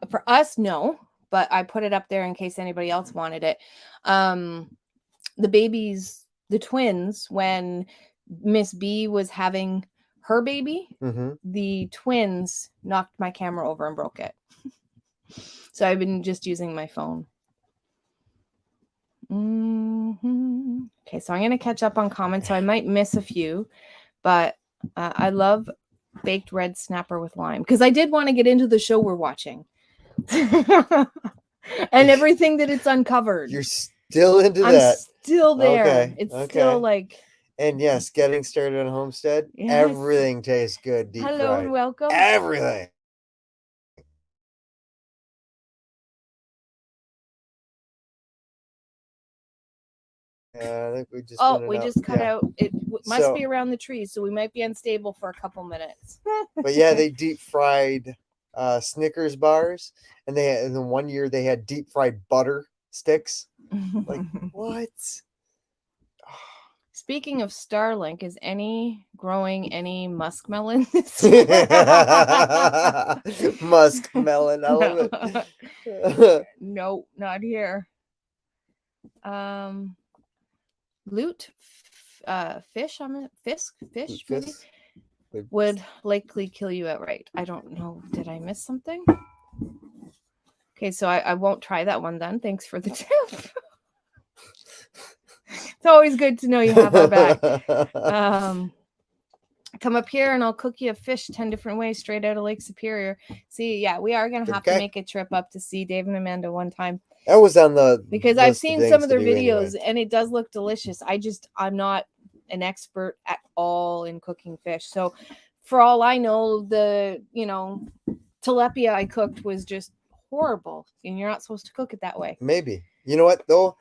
for us, no, but I put it up there in case anybody else wanted it. The twins, when Miss B was having her baby, the twins knocked my camera over and broke it. So I've been just using my phone. Okay, so I'm going to catch up on comments. So I might miss a few, but I love baked red snapper with lime. Because I did want to get into the show we're watching. And everything that it's uncovered. You're still into I'm that. still there. Okay, It's okay. still like. And yes, getting started on Homestead. Yes. Everything tastes good deep Hello fried. and welcome. Everything. I think we just just cut out. It must be around the trees, so we might be unstable for a couple minutes. But yeah, they deep fried Snickers bars, and then 1 year they had deep fried butter sticks. Like what? Speaking of Starlink, is any growing any muskmelon? Muskmelon, I love it. No, not here. Loot fish. Fish maybe would likely kill you outright. I don't know. Did I miss something? Okay, so I won't try that one then. Thanks for the tip. It's always good to know you have our back. Come up here and I'll cook you a fish 10 different ways straight out of Lake Superior. See, yeah, we are going to have to make a trip up to see Dave and Amanda one time. That was on the because I've seen some of their videos and it does look delicious. I'm not an expert at all in cooking fish. So for all I know, the, tilapia I cooked was just horrible and you're not supposed to cook it that way. Maybe. You know what though?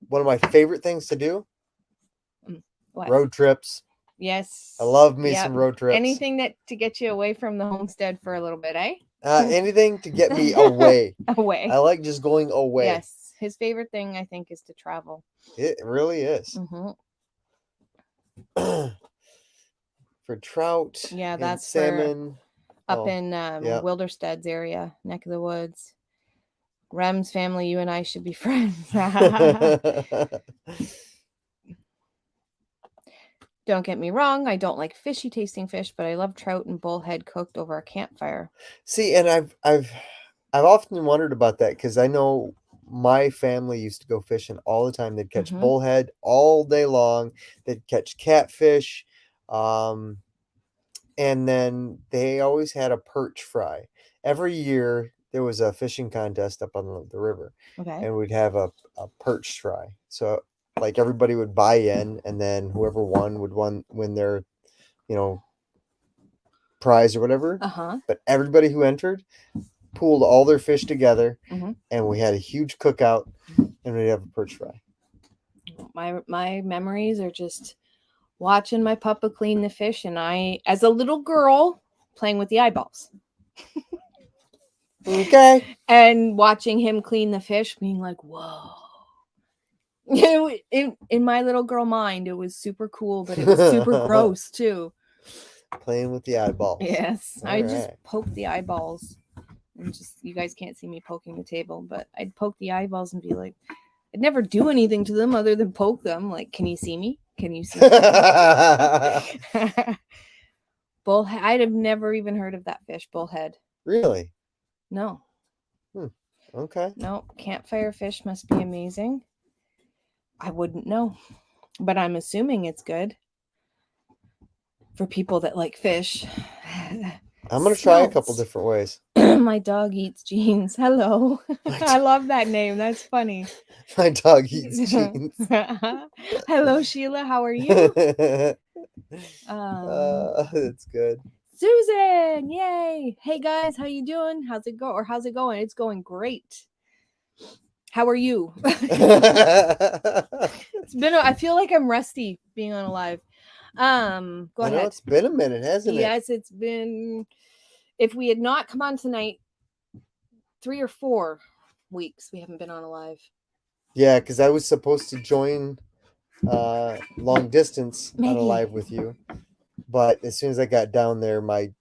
One of my favorite things to do? What? Road trips. Yes. I love me some road trips. Anything to get you away from the homestead for a little bit, eh? Anything to get me away. Away. I like just going away. Yes. His favorite thing, I think, is to travel. It really is. Mm-hmm. For trout. Yeah, that's salmon. Up in Wilderstead's area, neck of the woods. Rem's family, you and I should be friends. Don't get me wrong, I don't like fishy tasting fish, but I love trout and bullhead cooked over a campfire. See, and I've often wondered about that because I know my family used to go fishing all the time. They'd catch bullhead all day long. They'd catch catfish, and then they always had a perch fry. Every year there was a fishing contest up on the river, and we'd have a perch fry. So like everybody would buy in, and then whoever won would win their, prize or whatever. But everybody who entered pooled all their fish together, and we had a huge cookout, and we'd have a perch fry. My memories are just watching my papa clean the fish, and I, as a little girl, playing with the eyeballs. Okay. And watching him clean the fish, being like, whoa. In my little girl mind, it was super cool, but it was super gross too. Playing with the eyeballs. Yes. I just poke the eyeballs. And you guys can't see me poking the table, but I'd poke the eyeballs and be like, I'd never do anything to them other than poke them. Like, can you see me? Can you see me? Bullhead. I'd have never even heard of that fish, bullhead. Really? No. Okay. No, campfire fish must be amazing. I wouldn't know, but I'm assuming it's good for people that like fish. I'm going to try a couple different ways. My dog eats jeans. Hello. I love that name. That's funny. My dog eats jeans. Hello, Sheila. How are you? That's good. Susan, yay. Hey, guys. How you doing? How's it go? Or how's it going? It's going great. How are you? I feel like I'm rusty being on a live. Go ahead. It's been a minute, hasn't it? Yes, it's been. If we had not come on tonight, 3 or 4 weeks we haven't been on a live. Yeah, because I was supposed to join long distance on a live with you, but as soon as I got down there, my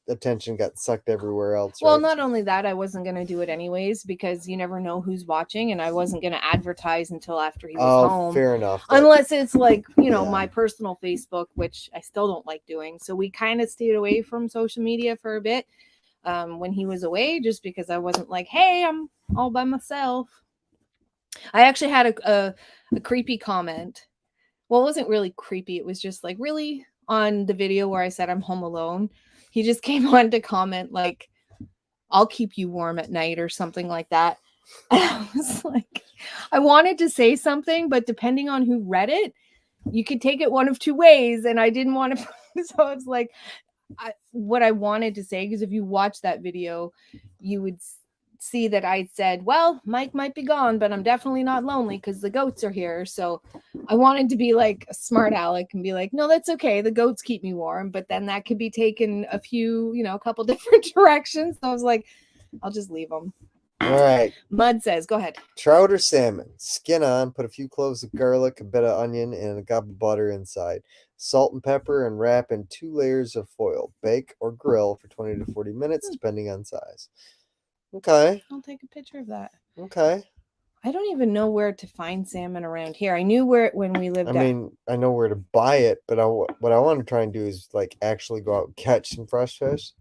attention got sucked everywhere else. Well, not only that, I wasn't going to do it anyways because you never know who's watching, and I wasn't going to advertise until after he was home. Fair enough. Unless it's like, my personal Facebook, which I still don't like doing. So we kind of stayed away from social media for a bit when he was away, just because I wasn't like, hey, I'm all by myself. I actually had a creepy comment. Well, it wasn't really creepy. It was just like, really? on the video where I said I'm home alone, he just came on to comment like, I'll keep you warm at night or something like that. And I was like, I wanted to say something, but depending on who read it, you could take it one of two ways. And I didn't want to. So it's like, what I wanted to say, because if you watch that video, you would see that I said, well, Mike might be gone, but I'm definitely not lonely because the goats are here. So I wanted to be like a smart aleck and be like, no, that's okay. The goats keep me warm. But then that could be taken a few, a couple different directions. So I was like, I'll just leave them. All right. Mud says, go ahead. Trout or salmon. Skin on, put a few cloves of garlic, a bit of onion, and a gob of butter inside. Salt and pepper, and wrap in 2 layers of foil. Bake or grill for 20 to 40 minutes, depending on size. Okay. I'll take a picture of that. Okay. I don't even know where to find salmon around here. I knew where when we lived. I know where to buy it, but what I want to try and do is like actually go out and catch some fresh fish.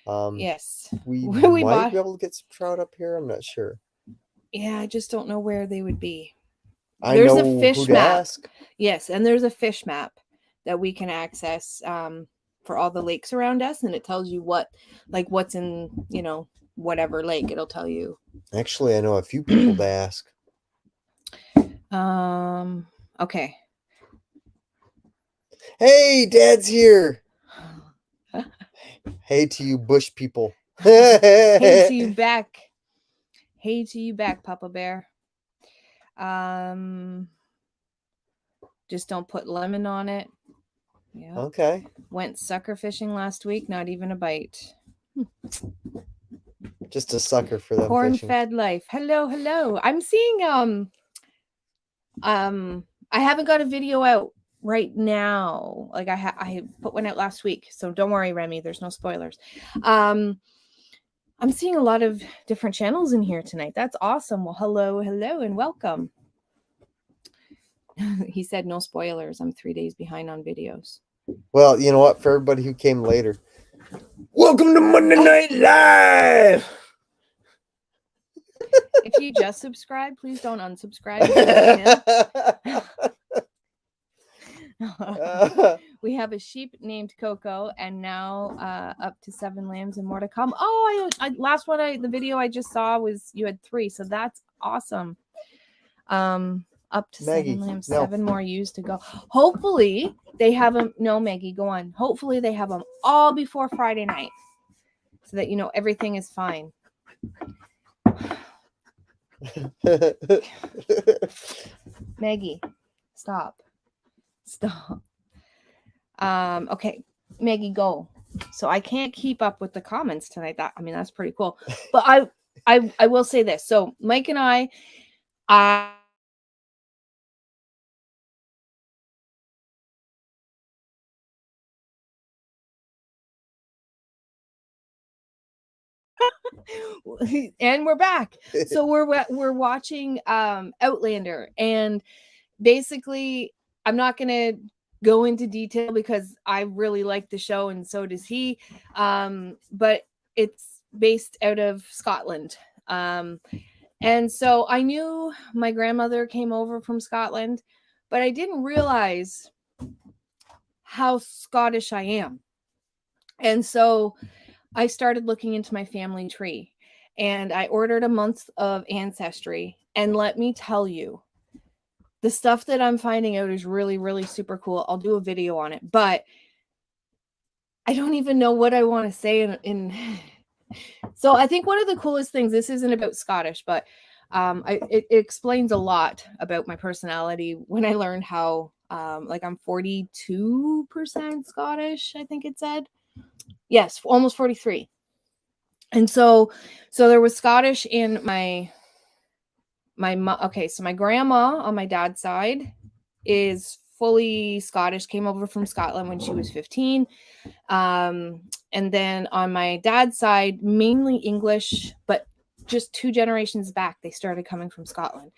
Yes, we might be able to get some trout up here. I'm not sure. Yeah, I just don't know where they would be. There's a fish map. Ask. Yes, and there's a fish map that we can access for all the lakes around us, and it tells you what's in whatever lake. It'll tell you. Actually, I know a few people to ask. Okay. Hey, Dad's here. Hey to you, bush people. Hey to you back. Hey to you back, Papa Bear. Just don't put lemon on it. Yeah. Okay. Went sucker fishing last week. Not even a bite. Just a sucker for them. Corn-fed life. Hello. I'm seeing I haven't got a video out right now. Like I put one out last week, so don't worry, Remy. There's no spoilers. I'm seeing a lot of different channels in here tonight. That's awesome. Well, hello, and welcome. He said no spoilers. I'm 3 days behind on videos. Well, you know what? For everybody who came later, welcome to Monday Night Live. If you just subscribe, please don't unsubscribe. We have a sheep named Coco, and now up to 7 lambs and more to come. Oh, the video I just saw was you had 3, so that's awesome. Up to Maggie, 7 lambs, no. 7 more ewes to go. Hopefully they have them. No, Maggie, go on. Hopefully they have them all before Friday night, so that everything is fine. Maggie, stop. Okay, Maggie, go. So I can't keep up with the comments tonight. That's pretty cool. But I will say this. So Mike and I and we're back. So we're watching Outlander, and basically I'm not gonna go into detail because I really like the show and so does he, but it's based out of Scotland, and so I knew my grandmother came over from Scotland, but I didn't realize how Scottish I am. And so I started looking into my family tree, and I ordered a month of ancestry. And let me tell you, the stuff that I'm finding out is really, really super cool. I'll do a video on it, but I don't even know what I want to say in So I think one of the coolest things, this isn't about Scottish, but it explains a lot about my personality when I learned how I'm 42% Scottish, I think it said. Yes, almost 43. And so there was Scottish in my so my grandma on my dad's side is fully Scottish, came over from Scotland when she was 15. And then on my dad's side, mainly English, but just 2 generations back, they started coming from Scotland.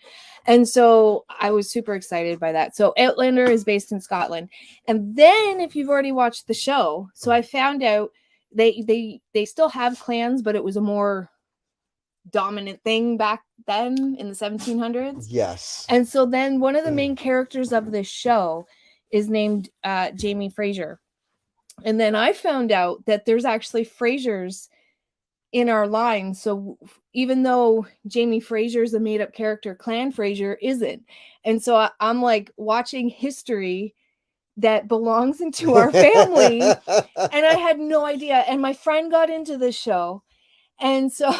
And so I was super excited by that. So Outlander is based in Scotland. And then if you've already watched the show, so I found out they still have clans, but it was a more dominant thing back then in the 1700s. Yes. And so then one of the main characters of this show is named Jamie Fraser. And then I found out that there's actually Frasers in our line. So even though Jamie Fraser's a made up character, Clan Fraser isn't. And so I'm like watching history that belongs into our family. And I had no idea. And my friend got into the show. And so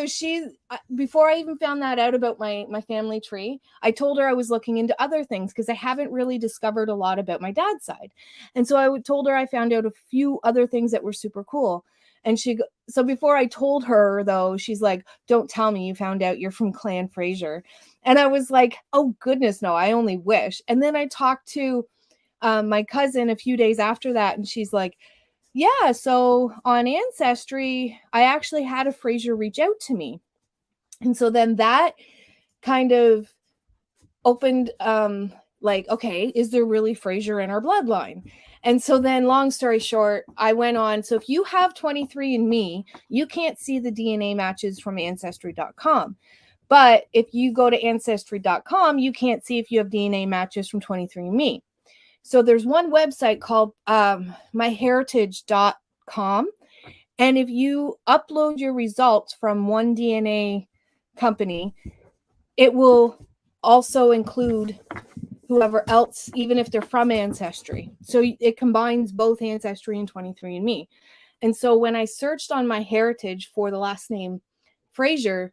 she, before I even found that out about my family tree, I told her I was looking into other things because I haven't really discovered a lot about my dad's side. And so I told her I found out a few other things that were super cool. And so before I told her, though, she's like, don't tell me you found out you're from Clan Fraser. And I was like, oh, goodness, no, I only wish. And then I talked to my cousin a few days after that, and she's like, yeah, so on Ancestry, I actually had a Fraser reach out to me. And so then that kind of opened, like, okay, is there really Fraser in our bloodline? And so then, long story short, I went on. So if you have 23andMe, you can't see the DNA matches from Ancestry.com. But if you go to Ancestry.com, you can't see if you have DNA matches from 23andMe. So there's one website called myheritage.com. And if you upload your results from one DNA company, it will also include whoever else, even if they're from Ancestry. So it combines both Ancestry and 23andMe. And so when I searched on MyHeritage for the last name Fraser,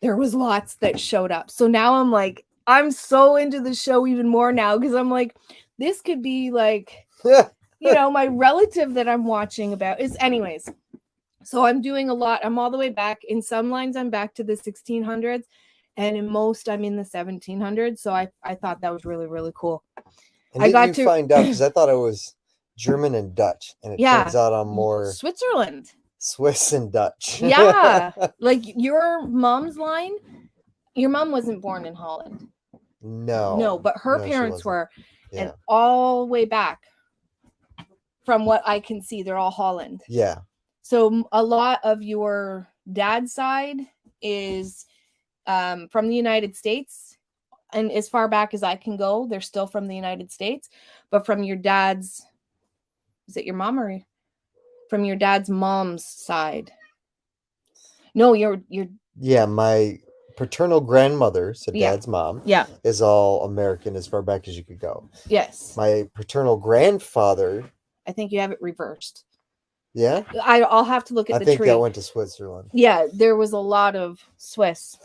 there was lots that showed up. So now I'm like, I'm so into the show even more now because I'm like, this could be like, my relative that I'm watching about is anyways. So I'm doing a lot. I'm all the way back. In some lines, I'm back to the 1600s. And in most, I'm in the 1700s. So I thought that was really, really cool. And didn't you find out, because I thought it was German and Dutch. And it turns out I'm more Switzerland. Swiss and Dutch. Yeah. Like your mom's line, your mom wasn't born in Holland. No, but her parents were. Yeah. And all the way back, from what I can see, they're all Holland. Yeah. So a lot of your dad's side is from the United States. And as far back as I can go, they're still from the United States. But from your dad's, is it your mom or from your dad's mom's side? No, your yeah, my paternal grandmother, so dad's mom, is all American as far back as you could go. Yes. My paternal grandfather, I think you have it reversed. Yeah? I'll have to look at the tree. I think that went to Switzerland. Yeah, there was a lot of Swiss.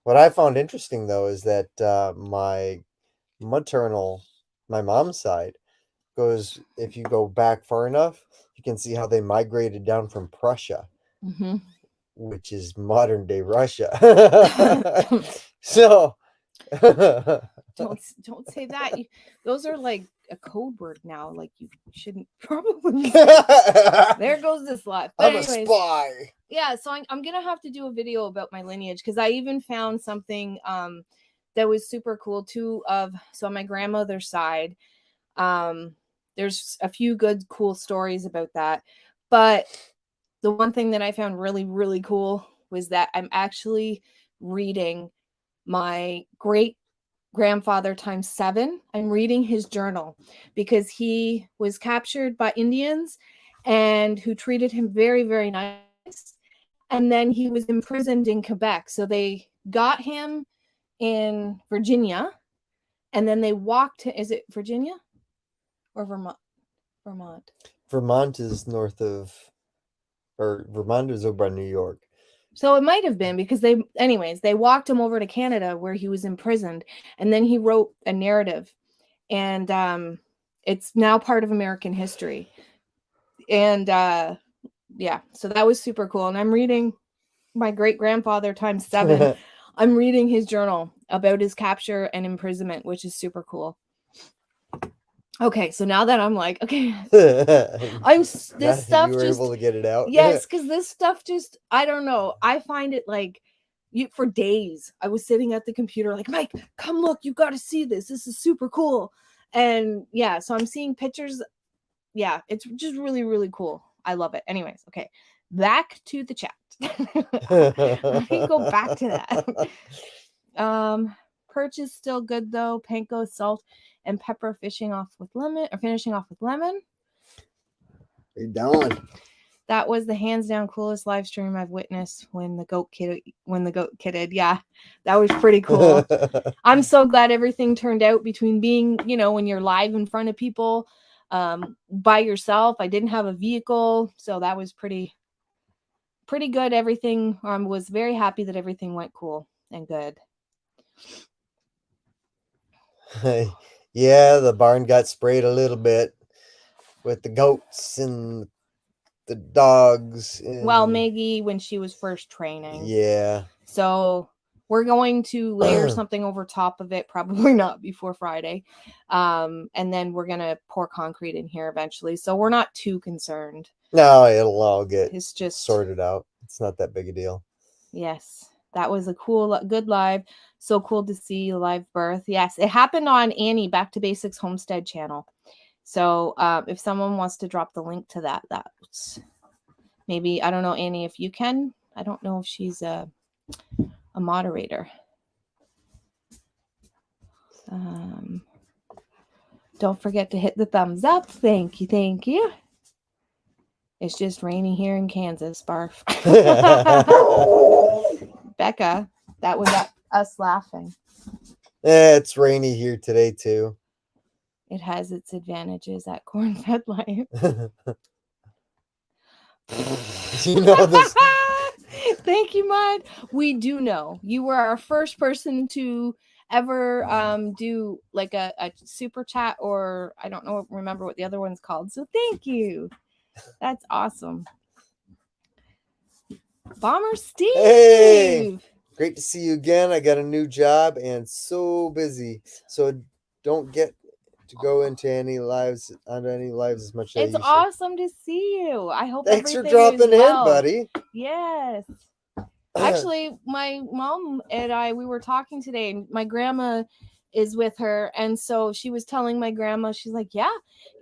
What I found interesting, though, is that my mom's side goes, if you go back far enough, you can see how they migrated down from Prussia, which is modern day Russia. So don't say that. Those are like a code word now. Like you shouldn't probably. There goes this life. But I'm anyways, a spy. Yeah, so I'm gonna have to do a video about my lineage because I even found something that was super cool too. So on my grandmother's side, there's a few good cool stories about that. But the one thing that I found really, really cool was that I'm actually reading my great grandfather times 7. I'm reading his journal because he was captured by Indians and who treated him very, very nice. And then he was imprisoned in Quebec. So they got him in Virginia and then they walked. Is it Virginia or Vermont? Vermont is north of, or Vermont is over by New York. So it might have been because they walked him over to Canada where he was imprisoned. And then he wrote a narrative and it's now part of American history. And yeah, so that was super cool. And I'm reading my great grandfather times 7. I'm reading his journal about his capture and imprisonment, which is super cool. Okay, so now that I'm like, okay, this stuff you were just able to get it out. Yes, because this stuff just, I don't know. I find it like for days. I was sitting at the computer like, Mike, come look, you got to see this. This is super cool. And yeah, so I'm seeing pictures. Yeah, it's just really, really cool. I love it. Anyways, okay, back to the chat. Let me go back to that. Perch is still good though. Panko, salt, and pepper finishing off with lemon. You're done. That was the hands down coolest live stream I've witnessed when the goat kidded. Yeah, that was pretty cool. I'm so glad everything turned out between being, when you're live in front of people, by yourself. I didn't have a vehicle, so that was pretty good. Everything, was very happy that everything went cool and good. Yeah, the barn got sprayed a little bit with the goats and the dogs. Well, Maggie, when she was first training. Yeah. So we're going to layer something over top of it, probably not before Friday. And then we're going to pour concrete in here eventually. So we're not too concerned. No, it'll all get It's just sorted out. It's not that big a deal. Yes, that was a good live. So cool to see live birth. Yes, it happened on Annie Back to Basics Homestead channel. So if someone wants to drop the link to that's maybe, I don't know, Annie, if you can. I don't know if she's a moderator. Don't forget to hit the thumbs up. Thank you. It's just rainy here in Kansas, barf. Becca, that was us laughing. It's rainy here today too. It has its advantages at Corn-Fed Life. You know this. Thank you, Mud. We do know. You were our first person to ever do like a super chat, or I don't remember what the other one's called. So thank you. That's awesome. Bomber Steve. Hey, great to see you again. I got a new job and so busy. So don't get to go into any lives as much as I used to. It's awesome to see you. I hope Thanks for everything dropping is well. in, buddy. Yes. Actually, my mom and we were talking today, and my grandma is with her. And so she was telling my grandma, she's like, yeah,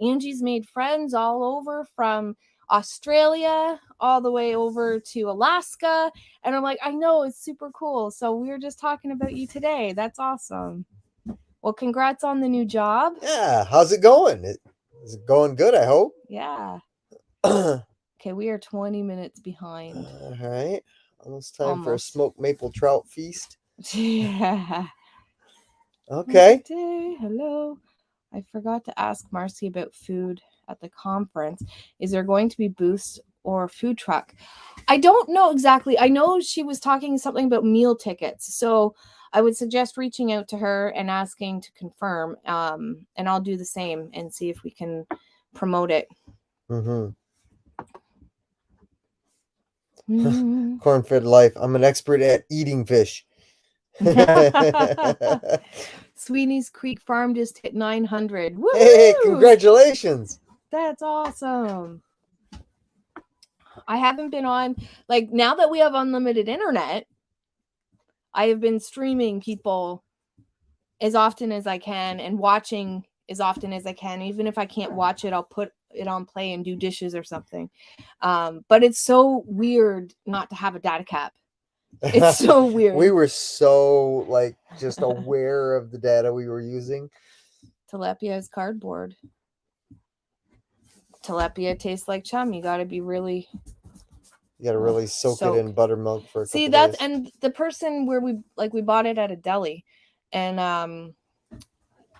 Angie's made friends all over from Australia all the way over to Alaska. And I'm like, I know, it's super cool. So we were just talking about you today. That's awesome. Well, congrats on the new job. Yeah. How's it going? Is it going good, I hope? Yeah. Okay, we are 20 minutes behind. All right. Almost time for a smoked maple trout feast. Yeah. Okay. Hello. I forgot to ask Marcy about food at the conference. Is there going to be booths or food truck? I don't know exactly. I know she was talking something about meal tickets. So I would suggest reaching out to her and asking to confirm. And I'll do the same and see if we can promote it. Corn-Fed Life. I'm an expert at eating fish. Sweeney's Creek Farm just hit 900. Woo! Hey, congratulations. That's awesome. I haven't been on, like, now that we have unlimited internet, I have been streaming people as often as I can and watching as often as I can. Even if I can't watch it, I'll put it on play and do dishes or something. But it's so weird not to have a data cap. It's so weird. We were so just aware of the data we were using. Tilapia is cardboard. Tilapia tastes like chum. You got to be really. You got to really soak it in buttermilk for a couple days. And the person where we bought it at a deli, and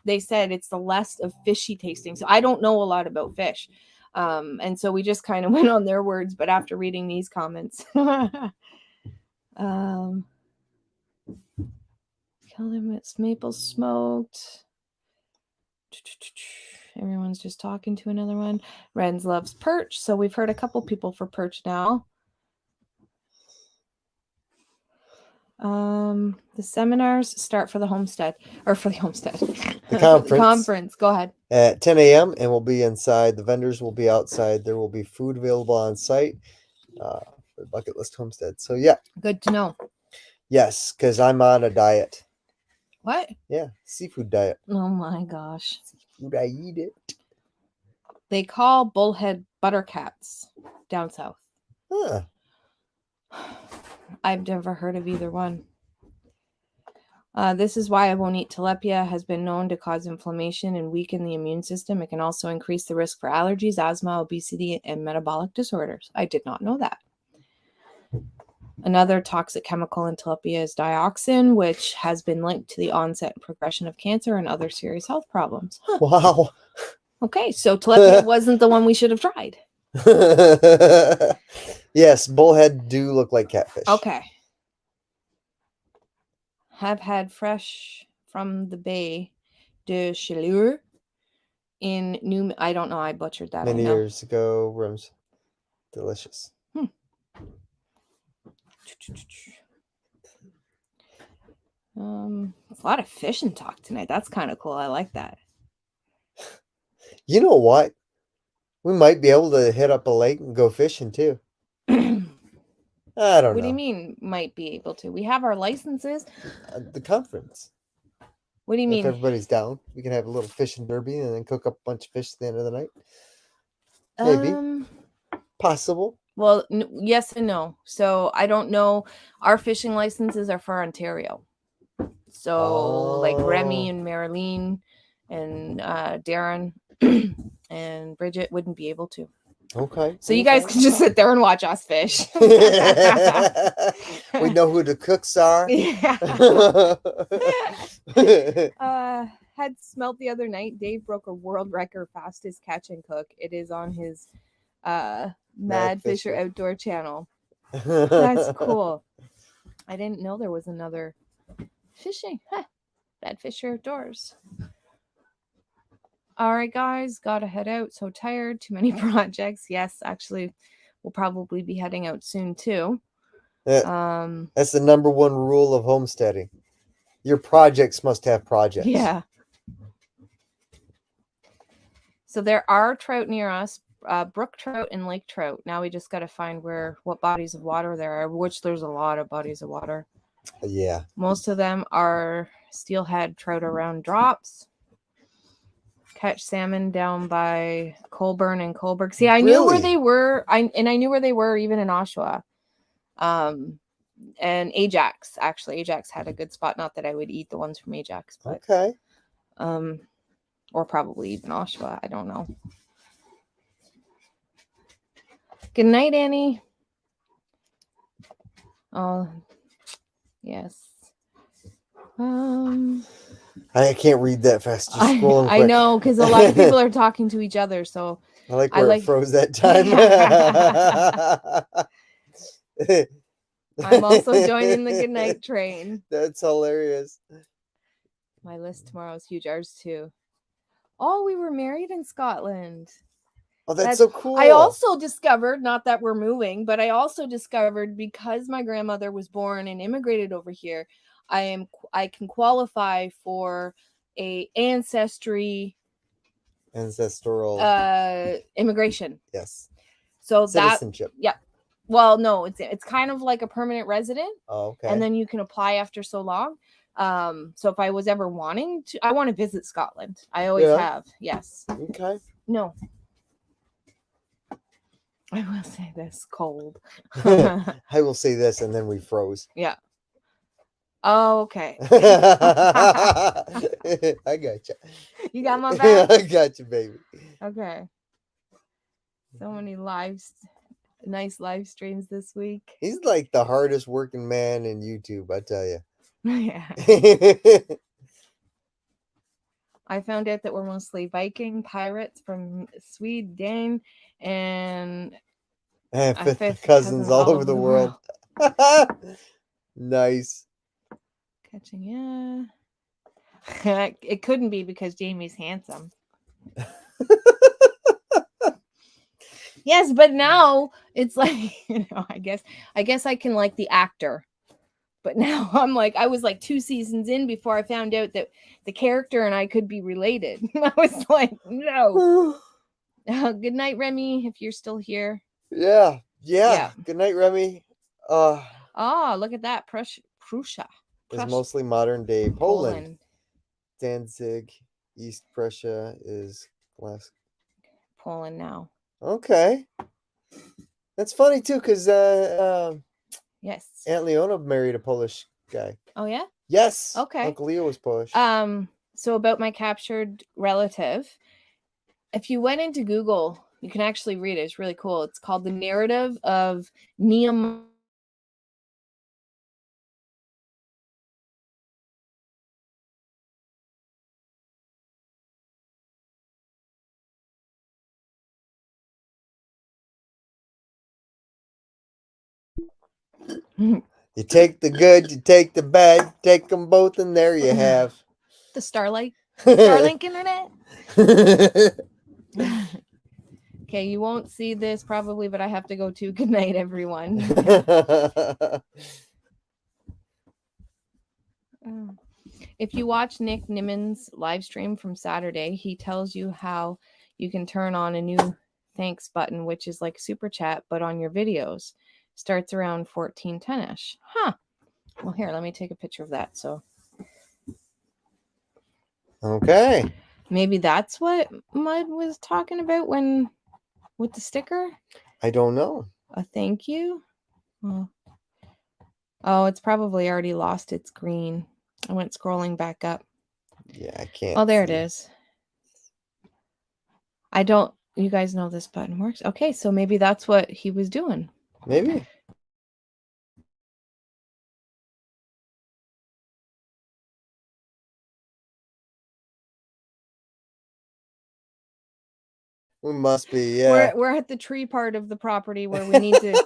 they said it's the less of fishy tasting. So I don't know a lot about fish. And so we just kind of went on their words, but after reading these comments, kill them, it's maple smoked. Everyone's just talking to another one. Renz loves perch. So we've heard a couple people for perch now. The seminars start for the homestead. The conference. Go ahead. At 10 a.m. and we'll be inside. The vendors will be outside. There will be food available on site for the Bucket List Homestead. So yeah. Good to know. Yes, because I'm on a diet. What? Yeah, seafood diet. Oh my gosh. Seafood, I eat it. They call bullhead buttercats down south. Huh. I've never heard of either one. This is why I won't eat tilapia. Has been known to cause inflammation and weaken the immune system. It can also increase the risk for allergies, asthma, obesity, and metabolic disorders. I did not know that. Another toxic chemical in tilapia is dioxin, which has been linked to the onset and progression of cancer and other serious health problems. Huh. Wow. Okay, so tilapia wasn't the one we should have tried. Yes, bullhead do look like catfish. Okay. Have had fresh from the Bay de Chaleur in New... I don't know, I butchered that. Many I know. years ago, rooms. Delicious. A lot of fishing talk tonight. That's kind of cool. I like that. You know what? We might be able to hit up a lake and go fishing too. I don't know. What do you mean might be able to? We have our licenses. The conference. What do you If mean? everybody's down, we can have a little fishing derby and then cook up a bunch of fish at the end of the night. Maybe. Possible. Well, yes and no. So I don't know. Our fishing licenses are for Ontario. So like Remy and Marilyn and Darren and Bridget wouldn't be able to. Okay. So you guys can just sit there and watch us fish. We know who the cooks are. Yeah. Had smelt the other night. Dave broke a world record fastest catch and cook. It is on his Mad Fisher Outdoor channel. That's cool. I didn't know there was another fishing. Mad Fisher Outdoors. All right, guys, gotta head out. So tired, too many projects. Yes, actually, we'll probably be heading out soon too. That's the number one rule of homesteading. Your projects must have projects. Yeah. So there are trout near us, brook trout and lake trout. Now we just got to find what bodies of water there are, which there's a lot of bodies of water. Yeah. Most of them are steelhead trout around drops. Catch salmon down by Colburn and Coburg. See, I knew where they were. I knew where they were even in Oshawa. And Ajax, actually. Ajax had a good spot. Not that I would eat the ones from Ajax, but okay. Or probably even Oshawa. I don't know. Good night, Annie. Oh, yes. I can't read that fast. Just scrolling I know, because a lot of people are talking to each other. So I like where it froze that time. I'm also joining the goodnight train. That's hilarious. My list tomorrow is huge. Ours too. Oh, we were married in Scotland. Oh, that's so cool. I also discovered, not that we're moving, but I also discovered because my grandmother was born and immigrated over here, I can qualify for a ancestral immigration. Yes. So citizenship. Yeah. Well, no, it's kind of like a permanent resident. Oh, okay. And then you can apply after so long. So if I was ever wanting to, I want to visit Scotland. I always have. Yes. Okay. No. I will say this, cold. I will say this, and then we froze. Yeah. Oh, okay. I got you. You got my back? I got you, baby. Okay. So many nice live streams this week. He's like the hardest working man in YouTube, I tell you. Yeah. I found out that we're mostly Viking pirates from Sweden and fifth cousins all over the world. Nice. Catching, yeah. It couldn't be because Jamie's handsome. Yes, but now it's like, I guess I can like the actor. But now I'm like, I was like 2 seasons in before I found out that the character and I could be related. I was like, no. Good night, Remy, if you're still here. Yeah. Good night, Remy. Look at that. Prussia. Is mostly modern day Poland. Danzig, East Prussia is Poland now. Okay. That's funny too, because yes, Aunt Leona married a Polish guy. Oh yeah? Yes. Okay. Uncle Leo was Polish. So about my captured relative, if you went into Google, you can actually read it. It's really cool. It's called The Narrative of Nehemiah. You take the good, you take the bad, take them both, and there you have the Starlink internet. Okay, you won't see this probably, but I have to go too. Good night, everyone. If you watch Nick Niman's live stream from Saturday, he tells you how you can turn on a new thanks button, which is like super chat, but on your videos. Starts around 1410ish. Huh. Well, here, let me take a picture of that. So okay. maybe that's what Mud was talking about when with the sticker. I don't know. A thank you. Oh, it's probably already lost its green. I went scrolling back up. Yeah, I can't. Oh, there it is. You guys know this button works. Okay, so maybe that's what he was doing. Maybe. We must be, yeah. We're at the tree part of the property where we need to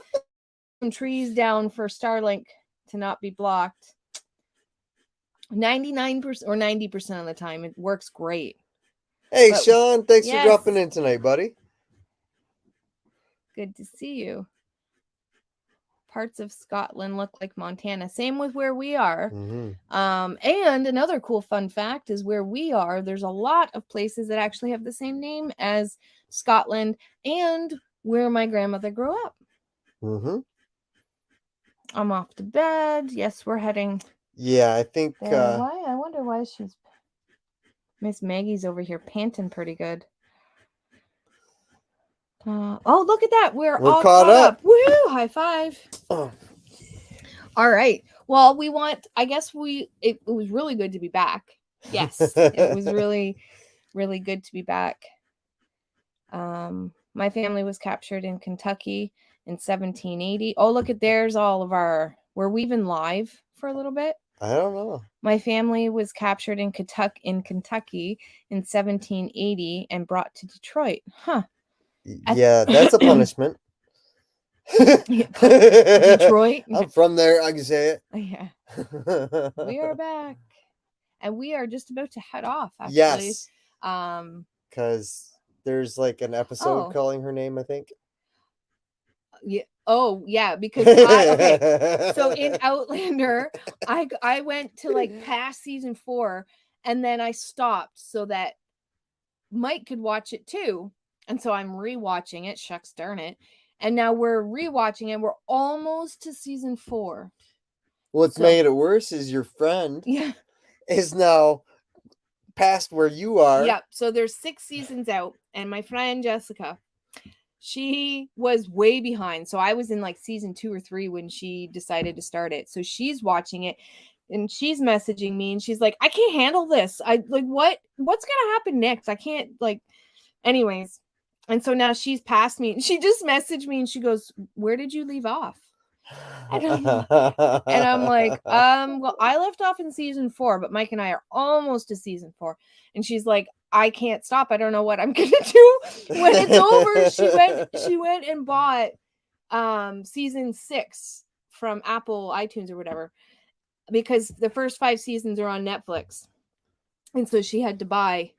some trees down for Starlink to not be blocked. 99% or 90% of the time, it works great. Hey, Sean, thanks for dropping in tonight, buddy. Good to see you. Parts of Scotland look like Montana. Same with where we are. Mm-hmm. And another cool fun fact is where we are, there's a lot of places that actually have the same name as Scotland and where my grandmother grew up. Mm-hmm. I'm off to bed. Yes, we're heading. Yeah, I think. Why? I wonder why Miss Maggie's over here panting pretty good. Oh, look at that. We're all caught up. Woo! High five. Oh. All right. Well, it was really good to be back. Yes, it was really, really good to be back. My family was captured in Kentucky in 1780. Oh, look at there's all of were we even live for a little bit? I don't know. My family was captured in Kentucky in 1780 and brought to Detroit. Huh. Yeah, that's a punishment. Detroit. I'm from there. I can say it. Yeah. We are back. And we are just about to head off, actually. Yes. Because there's like an episode calling her name, I think. Yeah. Oh, yeah. Because okay. So in Outlander, I went to like past season 4, and then I stopped so that Mike could watch it too. And so I'm rewatching it. Shucks darn it. And now we're rewatching it. We're almost to season 4. What's made it worse is your friend is now past where you are. Yep. So there's 6 seasons out, and my friend Jessica, she was way behind. So I was in like season 2 or 3 when she decided to start it. So she's watching it and she's messaging me and she's like, I can't handle this. I like what's gonna happen next? I can't anyways. And so now she's past me and she just messaged me and she goes, where did you leave off? And I'm like, well, I left off in season 4, but Mike and I are almost to season 4. And she's like, I can't stop. I don't know what I'm gonna do when it's over. She went and bought season 6 from Apple iTunes or whatever, because the first 5 seasons are on Netflix. And so she had to buy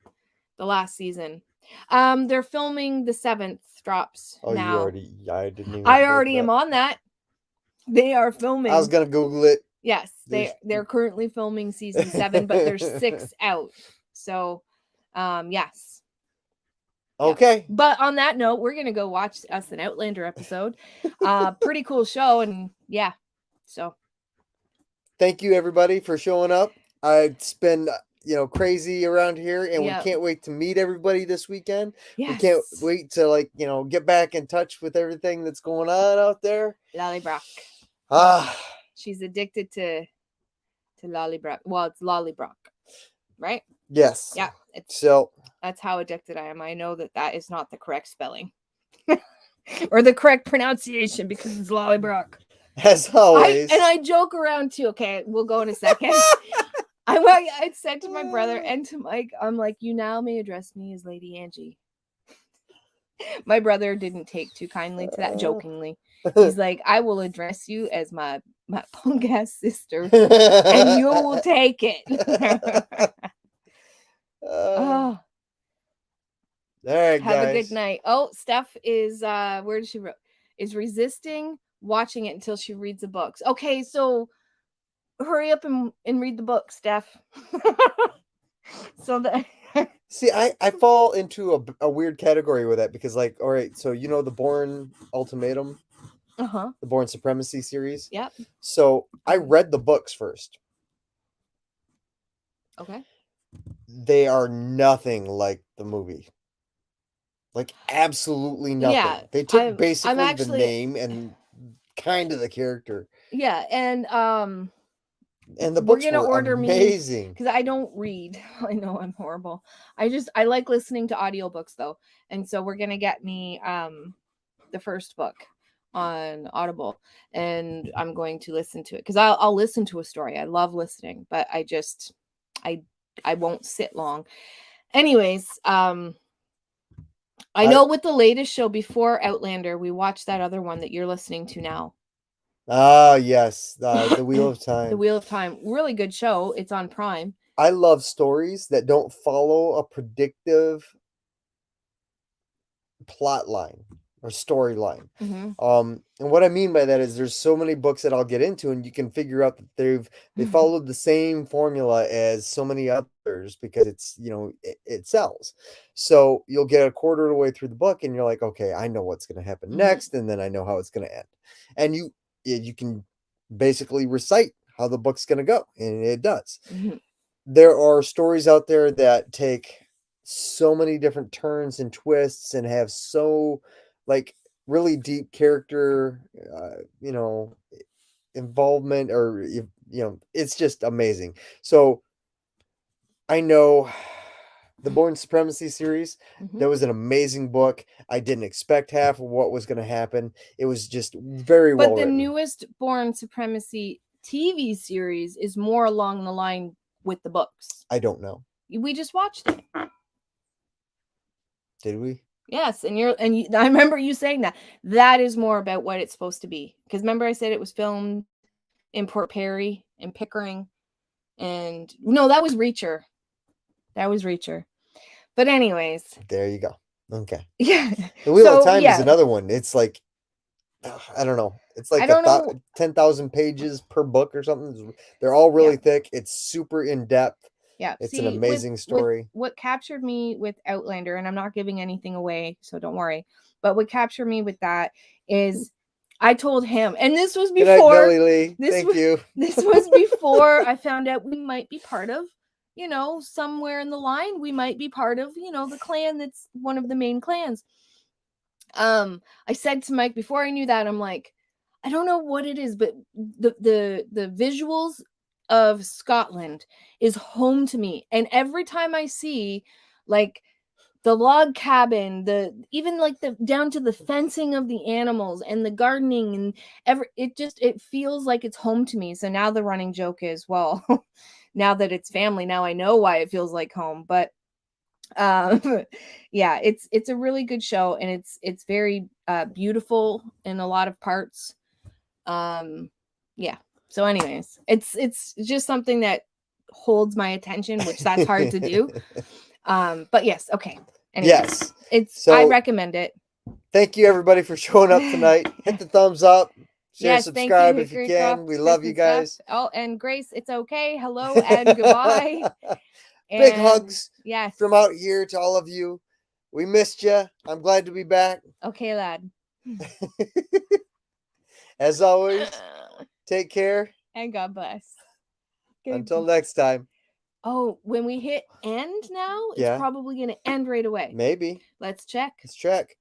the last season. They're filming the 7th drops now. I already am on that. They are filming. I was gonna Google it. Yes, they're currently filming season 7, but there's 6 out. So, yes. Okay. Yeah. But on that note, we're gonna go watch us an Outlander episode. Pretty cool show, and yeah. So, thank you everybody for showing up. It's been crazy around here, and we can't wait to meet everybody this weekend. Yes. We can't wait to get back in touch with everything that's going on out there. Lally Brock. She's addicted to to Lollybrock. Well, it's Lollybrock, right? Yes. Yeah, it's So that's how addicted I am. I know that is not the correct spelling or the correct pronunciation because it's Lollybrock. as always, I joke around too. Okay, we'll go in a second. I said to my brother and to Mike, I'm like, you now may address me as Lady Angie. My brother didn't take too kindly to that, jokingly. He's like, I will address you as my punk ass sister, and you will take it. Oh, all right, have guys. a good night. Oh, Steph is where did she is resisting watching it until she reads the books. Okay, so hurry up and read the book, Steph. So that See, I fall into a weird category with that because, like, all right, so the Bourne Ultimatum, uh-huh. the Bourne Supremacy series. Yep. So I read the books first. Okay. They are nothing like the movie. Like absolutely nothing. Yeah, They took I'm basically actually the name and kind of the character. yeah, and the books gonna were order amazing. because I don't read. I know I'm horrible. I like listening to audiobooks though, and so we're gonna get me the first book on Audible, and I'm going to listen to it because I'll listen to a story. I love listening, but I won't sit long. Anyways, I know with the latest show before Outlander, we watched that other one that you're listening to now. Ah, yes, the Wheel of Time. The Wheel of Time, really good show. It's on Prime. I love stories that don't follow a predictive plot line or storyline. Mm-hmm. And what I mean by that is there's so many books that I'll get into, and you can figure out that they followed the same formula as so many others because it's it sells. So you'll get a quarter of the way through the book, and you're like, okay, I know what's going to happen next, and then I know how it's going to end, and you can basically recite how the book's going to go, and it does. Mm-hmm. There are stories out there that take so many different turns and twists and have so like really deep character involvement, or it's just amazing. So I know the Bourne Supremacy series, that was an amazing book. I didn't expect half of what was going to happen. It was just very well written. But the newest Bourne Supremacy TV series is more along the line with the books. I don't know. We just watched it. Did we? Yes, I remember you saying that is more about what it's supposed to be. Because remember I said it was filmed in Port Perry and Pickering, and no, that was Reacher. But anyways, there you go. Okay. Yeah. The Wheel of Time is another one. It's like I don't know. It's like 10,000 pages per book or something. They're all really thick. It's super in depth. Yeah, it's an amazing story. What captured me with Outlander, and I'm not giving anything away, so don't worry. But what captured me with that is I told him, and this was before. Good night, Billy Lee. Thank you. This was before I found out we might be part of, somewhere in the line, we might be part of, the clan that's one of the main clans. I said to Mike before I knew that, I'm like, I don't know what it is, but the visuals of Scotland is home to me. And every time I see like the log cabin, even like the down to the fencing of the animals and the gardening and it feels like it's home to me. So now the running joke is, well, now that it's family, now I know why it feels like home. But yeah, it's a really good show, and it's very beautiful in a lot of parts. Yeah. So anyways, it's just something that holds my attention, which that's hard to do. But yes, okay. Anyways, yes. I recommend it. Thank you everybody for showing up tonight. Hit the thumbs up. Share, subscribe if you can. We love you guys. Oh, and Grace, it's okay. Hello and goodbye. Big hugs. Yes. From out here to all of you. We missed you. I'm glad to be back. Okay, lad. As always, take care. And God bless. Until next time. Oh, when we hit end now, it's probably going to end right away. Maybe. Let's check. Let's check.